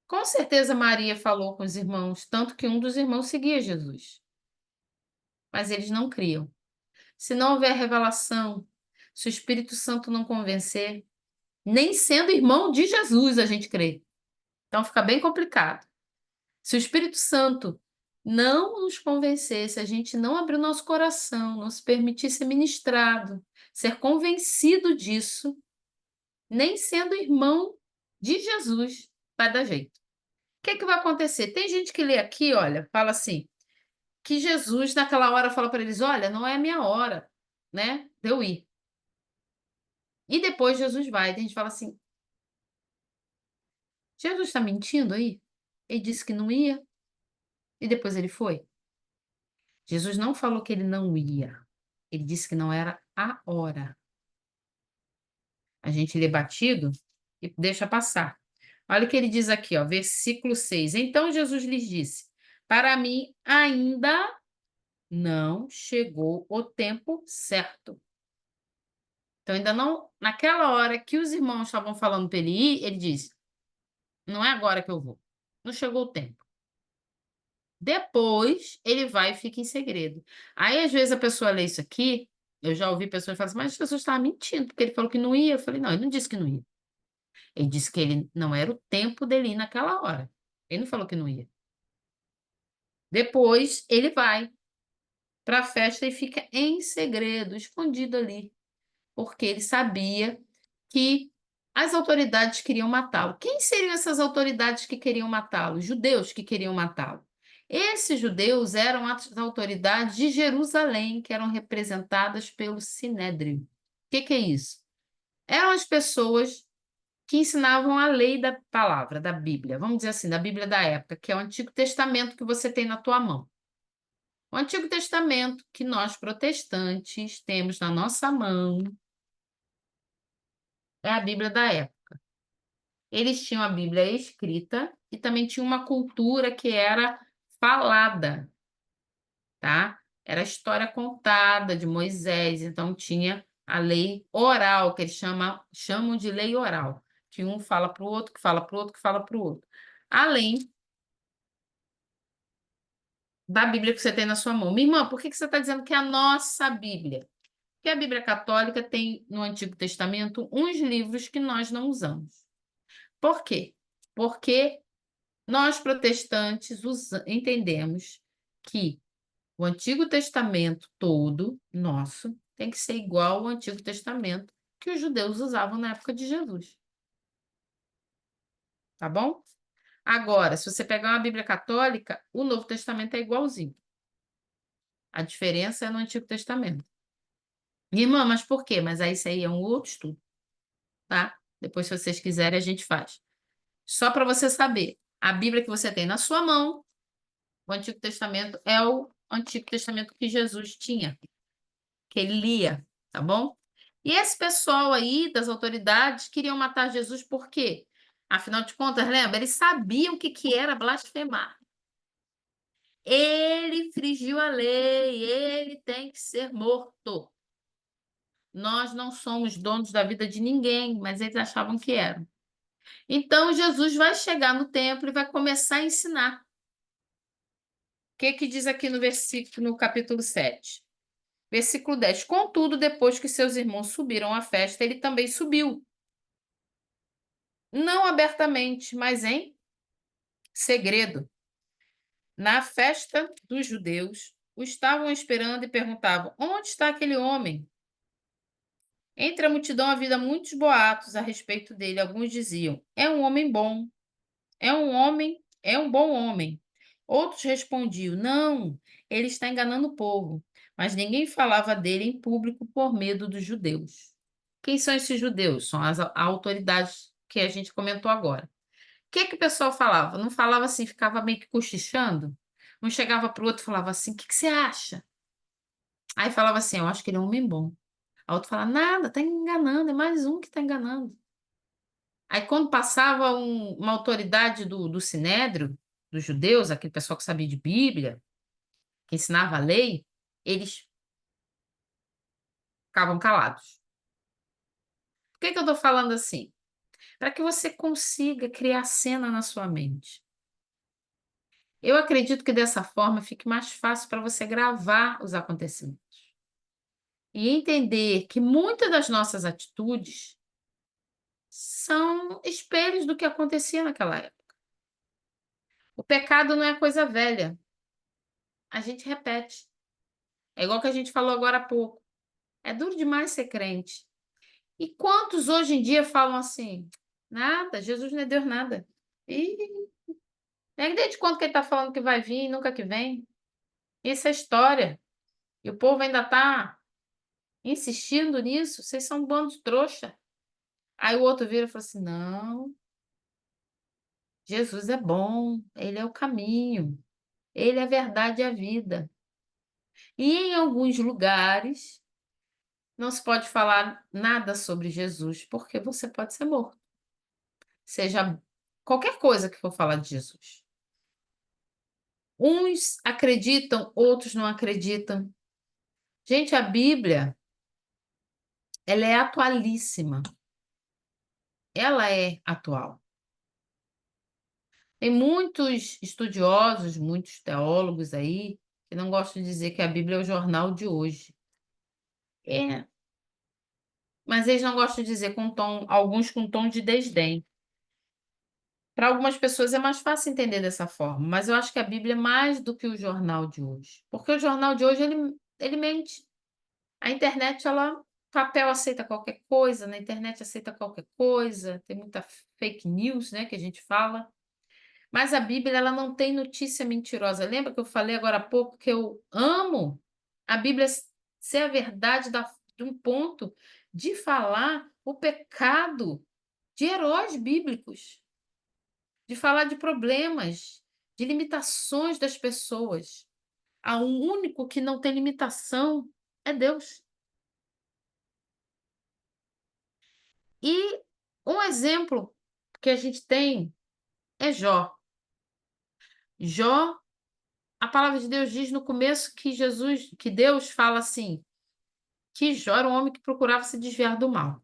Com certeza Maria falou com os irmãos, tanto que um dos irmãos seguia Jesus, mas eles não criam. Se não houver revelação, se o Espírito Santo não convencer, nem sendo irmão de Jesus a gente crê. Então fica bem complicado. Se o Espírito Santo não nos convencesse, a gente não abrir o nosso coração, não se permitir ser ministrado, ser convencido disso, nem sendo irmão de Jesus, vai dar jeito. O que que vai acontecer? Tem gente que lê aqui, olha, fala assim, que Jesus naquela hora fala para eles, olha, não é a minha hora, né, de eu ir. E depois Jesus vai. Tem gente que fala assim, Jesus está mentindo aí? Ele disse que não ia e depois ele foi. Jesus não falou que ele não ia. Ele disse que não era a hora. A gente lê batido e deixa passar. Olha o que ele diz aqui, ó, versículo 6. Então Jesus lhes disse: para mim ainda não chegou o tempo certo. Então, ainda não, naquela hora que os irmãos estavam falando para ele ir, ele disse: não é agora que eu vou. Não chegou o tempo. Depois ele vai e fica em segredo. Aí, às vezes, a pessoa lê isso aqui, eu já ouvi pessoas falar assim, mas Jesus estava mentindo, porque ele falou que não ia. Eu falei, não, ele não disse que não ia. Ele disse que ele não era o tempo dele ir naquela hora. Ele não falou que não ia. Depois ele vai para a festa e fica em segredo, escondido ali, porque ele sabia que as autoridades queriam matá-lo. Quem seriam essas autoridades que queriam matá-lo? Judeus que queriam matá-lo. Esses judeus eram as autoridades de Jerusalém, que eram representadas pelo Sinédrio. O que é isso? Eram as pessoas que ensinavam a lei da palavra, da Bíblia, vamos dizer assim, da Bíblia da época, que é o Antigo Testamento que você tem na tua mão. O Antigo Testamento que nós protestantes temos na nossa mão é a Bíblia da época. Eles tinham a Bíblia escrita e também tinha uma cultura que era falada, tá? Era a história contada de Moisés, então tinha a lei oral, que eles chamam de lei oral, que um fala para o outro, que fala para o outro, que fala para o outro. Além da Bíblia que você tem na sua mão. Minha irmã, por que você está dizendo que é a nossa Bíblia? Porque a Bíblia Católica tem no Antigo Testamento uns livros que nós não usamos. Por quê? Porque nós protestantes entendemos que o Antigo Testamento todo, nosso, tem que ser igual ao Antigo Testamento que os judeus usavam na época de Jesus. Tá bom? Agora, se você pegar uma Bíblia católica, o Novo Testamento é igualzinho. A diferença é no Antigo Testamento. Irmã, mas por quê? Mas aí isso aí é um outro estudo, tá? Depois, se vocês quiserem, a gente faz. Só para você saber, a Bíblia que você tem na sua mão, o Antigo Testamento é o Antigo Testamento que Jesus tinha, que ele lia, tá bom? E esse pessoal aí das autoridades queriam matar Jesus por quê? Afinal de contas, lembra? Eles sabiam o que era blasfemar. Ele infringiu a lei, ele tem que ser morto. Nós não somos donos da vida de ninguém, mas eles achavam que eram. Então Jesus vai chegar no templo e vai começar a ensinar. O que que diz aqui no versículo, no capítulo 7? Versículo 10. Contudo, depois que seus irmãos subiram à festa, ele também subiu. Não abertamente, mas em segredo. Na festa dos judeus, o estavam esperando e perguntavam: onde está aquele homem? Entre a multidão havia muitos boatos a respeito dele. Alguns diziam: é um homem bom, é um bom homem. Outros respondiam: não, ele está enganando o povo. Mas ninguém falava dele em público por medo dos judeus. Quem são esses judeus? São as autoridades que a gente comentou agora. O que que o pessoal falava? Não falava assim, ficava meio que cochichando. Um chegava para o outro e falava assim: o que que você acha? Aí falava assim: eu acho que ele é um homem bom. A outro fala: nada, tá enganando, é mais um que tá enganando. Aí quando passava uma autoridade do Sinédrio, dos judeus, aquele pessoal que sabia de Bíblia, que ensinava a lei, eles ficavam calados. Por que que eu estou falando assim? Para que você consiga criar cena na sua mente. Eu acredito que dessa forma fique mais fácil para você gravar os acontecimentos e entender que muitas das nossas atitudes são espelhos do que acontecia naquela época. O pecado não é coisa velha, a gente repete. É igual que a gente falou agora há pouco. É duro demais ser crente. E quantos hoje em dia falam assim? Nada, Jesus não é Deus nada. E nem desde quando que ele está falando que vai vir e nunca que vem? Isso é história. E o povo ainda está insistindo nisso. Vocês são um bando de trouxa. Aí o outro vira e fala assim: não, Jesus é bom, ele é o caminho, ele é a verdade e a vida. E em alguns lugares não se pode falar nada sobre Jesus, porque você pode ser morto. Seja qualquer coisa que for falar de Jesus. Uns acreditam, outros não acreditam. Gente, a Bíblia, ela é atualíssima. Ela é atual. Tem muitos estudiosos, muitos teólogos aí, que não gostam de dizer que a Bíblia é o jornal de hoje. É, mas eles não gostam de dizer com tom, alguns com tom de desdém. Para algumas pessoas é mais fácil entender dessa forma, mas eu acho que a Bíblia é mais do que o jornal de hoje. Porque o jornal de hoje, ele mente. A internet, ela, papel aceita qualquer coisa, na internet aceita qualquer coisa, tem muita fake news, né, que a gente fala. Mas a Bíblia, ela não tem notícia mentirosa. Lembra que eu falei agora há pouco que eu amo a Bíblia ser a verdade de um ponto de falar o pecado de heróis bíblicos, de falar de problemas, de limitações das pessoas. O único que não tem limitação é Deus. E um exemplo que a gente tem é Jó. Jó, a palavra de Deus diz no começo que Deus fala assim, que Jó era um homem que procurava se desviar do mal.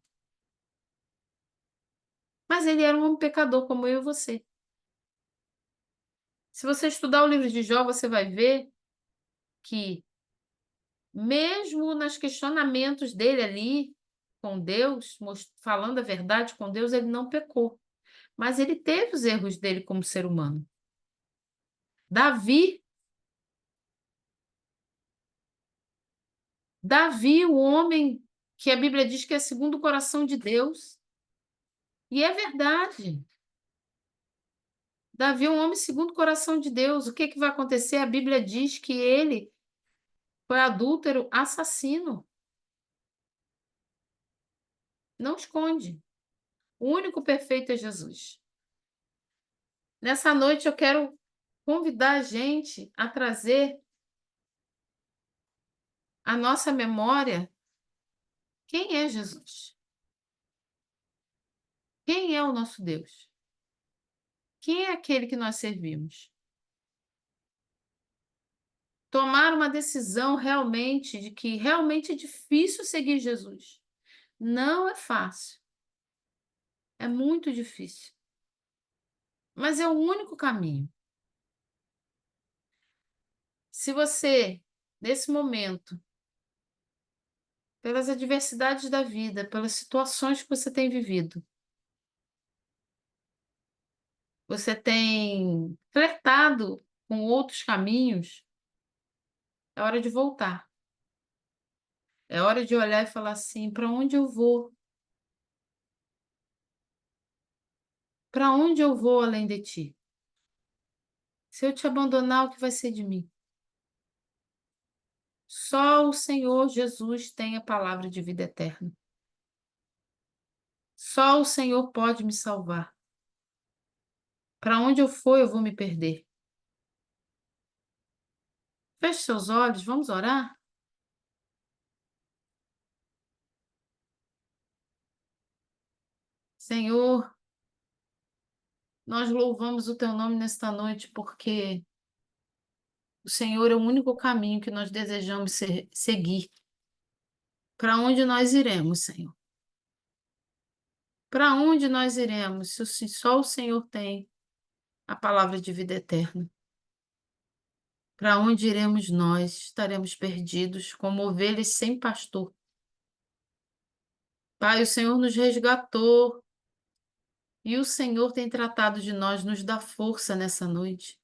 Mas ele era um homem pecador como eu e você. Se você estudar o livro de Jó, você vai ver que mesmo nos questionamentos dele ali com Deus, falando a verdade com Deus, ele não pecou. Mas ele teve os erros dele como ser humano. Davi, Davi, o homem que a Bíblia diz que é segundo o coração de Deus. E é verdade. Davi é um homem segundo o coração de Deus. O que que vai acontecer? A Bíblia diz que ele foi adúltero, assassino. Não esconde. O único perfeito é Jesus. Nessa noite eu quero convidar a gente a trazer à nossa memória quem é Jesus. Quem é o nosso Deus? Quem é aquele que nós servimos? Tomar uma decisão realmente de que realmente é difícil seguir Jesus. Não é fácil. É muito difícil. Mas é o único caminho. Se você, nesse momento, pelas adversidades da vida, pelas situações que você tem vivido, você tem flertado com outros caminhos, É hora de voltar. É hora de olhar e falar assim: para onde eu vou? Para onde eu vou além de ti? Se eu te abandonar, o que vai ser de mim? Só o Senhor Jesus tem a palavra de vida eterna. Só o Senhor pode me salvar. Para onde eu for, eu vou me perder. Feche seus olhos, vamos orar? Senhor, nós louvamos o teu nome nesta noite porque o Senhor é o único caminho que nós desejamos seguir. Para onde nós iremos, Senhor? Para onde nós iremos se só o Senhor tem a palavra de vida eterna? Para onde iremos nós? Estaremos perdidos como ovelhas sem pastor. Pai, o Senhor nos resgatou e o Senhor tem tratado de nós, nos dá força nessa noite.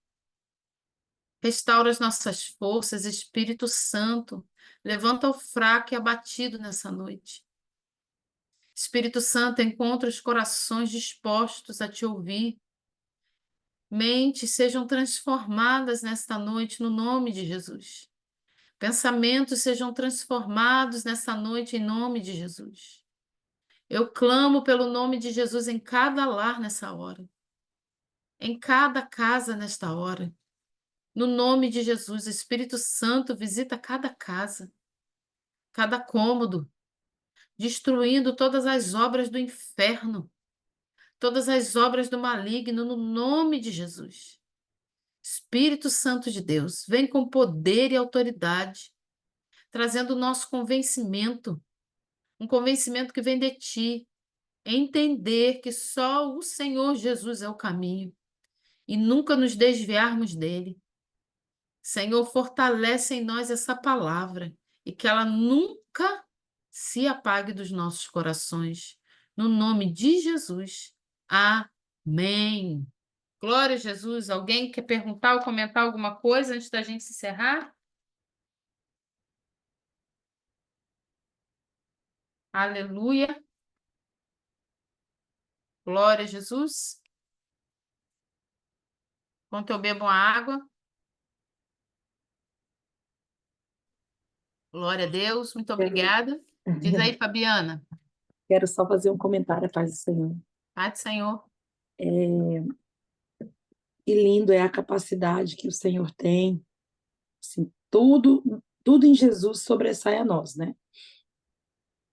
Restaura as nossas forças, Espírito Santo. Levanta o fraco e abatido nessa noite. Espírito Santo, encontra os corações dispostos a te ouvir. Mentes sejam transformadas nesta noite no nome de Jesus. Pensamentos sejam transformados nesta noite em nome de Jesus. Eu clamo pelo nome de Jesus em cada lar nessa hora, em cada casa nesta hora. No nome de Jesus, Espírito Santo visita cada casa, cada cômodo, destruindo todas as obras do inferno, todas as obras do maligno, no nome de Jesus. Espírito Santo de Deus, vem com poder e autoridade, trazendo o nosso convencimento, um convencimento que vem de ti, entender que só o Senhor Jesus é o caminho e nunca nos desviarmos dele. Senhor, fortalece em nós essa palavra e que ela nunca se apague dos nossos corações. No nome de Jesus. Amém. Glória a Jesus. Alguém quer perguntar ou comentar alguma coisa antes da gente se encerrar? Aleluia. Glória a Jesus. Enquanto eu bebo a água. Glória a Deus. Muito Quero, obrigada. Diz aí, Fabiana. quero só fazer um comentário, a paz do Senhor. Pai do Senhor. E lindo é a capacidade que o Senhor tem. Assim, tudo em Jesus sobressai a nós, né?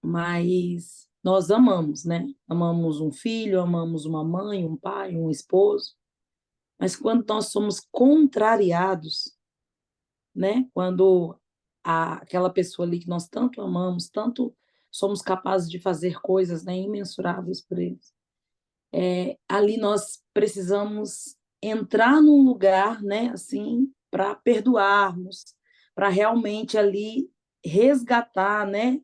Mas nós amamos, né? Amamos um filho, amamos uma mãe, um pai, um esposo. Mas quando nós somos contrariados, né? Quando aquela pessoa ali que nós tanto amamos, tanto somos capazes de fazer coisas, né, imensuráveis por eles, ali nós precisamos entrar num lugar, né, assim, para perdoarmos, para realmente ali resgatar, né,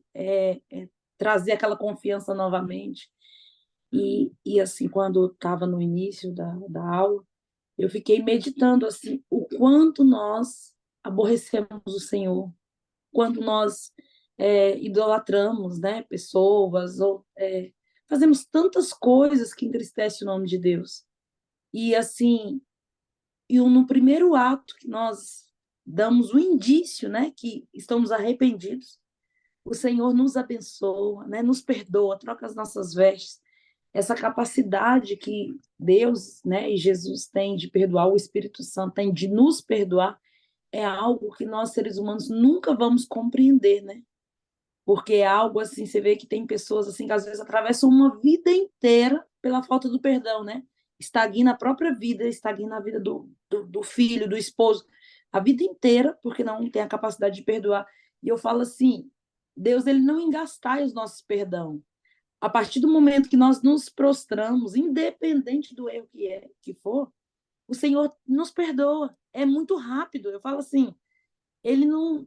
trazer aquela confiança novamente. E assim, quando eu estava no início da aula, eu fiquei meditando assim, o quanto nós aborrecemos o Senhor, quando nós idolatramos, né, pessoas, ou fazemos tantas coisas que entristecem o nome de Deus. E assim, no primeiro ato que nós damos o indício, né, que estamos arrependidos, o Senhor nos abençoa, né, nos perdoa, troca as nossas vestes. Essa capacidade que Deus, né, e Jesus tem de perdoar, o Espírito Santo tem de nos perdoar, é algo que nós seres humanos nunca vamos compreender, né? Porque é algo assim, você vê que tem pessoas assim que às vezes atravessam uma vida inteira pela falta do perdão, né? Estagna a própria vida, estagna a vida do filho, do esposo, a vida inteira, porque não tem a capacidade de perdoar. E eu falo assim, Deus, ele não engastai os nossos perdão. A partir do momento que nós nos prostramos, independente do erro que for, o Senhor nos perdoa. É muito rápido. Eu falo assim, ele não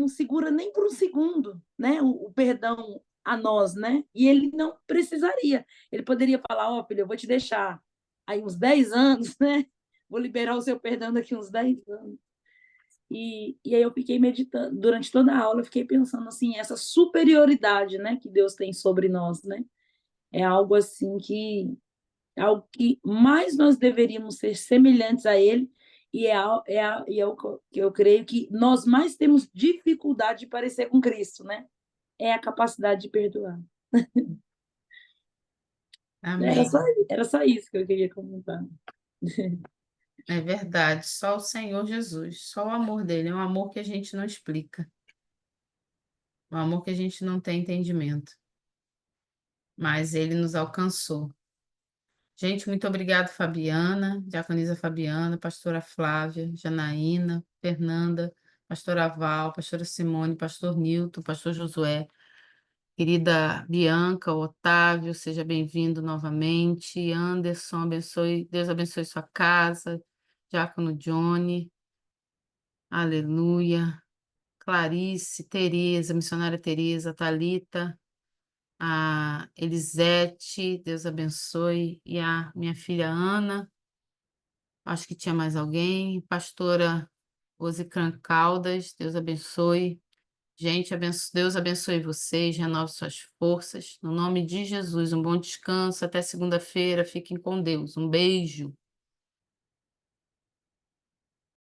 segura nem por um segundo, né, o perdão a nós, né? E ele não precisaria. Ele poderia falar, ó, filho, eu vou te deixar aí uns 10 anos, né? Vou liberar o seu perdão daqui uns 10 anos. E aí eu fiquei meditando, durante toda a aula, eu fiquei pensando assim, essa superioridade, né, que Deus tem sobre nós, né? É algo assim que é algo que mais nós deveríamos ser semelhantes a Ele, e é o que eu creio que nós mais temos dificuldade de parecer com Cristo, né? É a capacidade de perdoar. Era só, Amém. era só isso que eu queria comentar. É verdade, só o Senhor Jesus, só o amor dele, é um amor que a gente não explica, um amor que a gente não tem entendimento, mas ele nos alcançou. Gente, muito obrigado, Fabiana, Diaconisa Fabiana, pastora Flávia, Janaína, Fernanda, pastora Val, pastora Simone, pastor Nilton, pastor Josué, querida Bianca, Otávio, seja bem-vindo novamente. Anderson, abençoe, Deus abençoe sua casa. Diácono Johnny, aleluia. Clarice, Tereza, missionária Tereza, Talita, a Elisete, Deus abençoe, e a minha filha Ana, acho que tinha mais alguém, pastora Osicran Caldas, Deus abençoe. Gente, Deus abençoe vocês, renove suas forças. No nome de Jesus, um bom descanso. Até segunda-feira. Fiquem com Deus. Um beijo.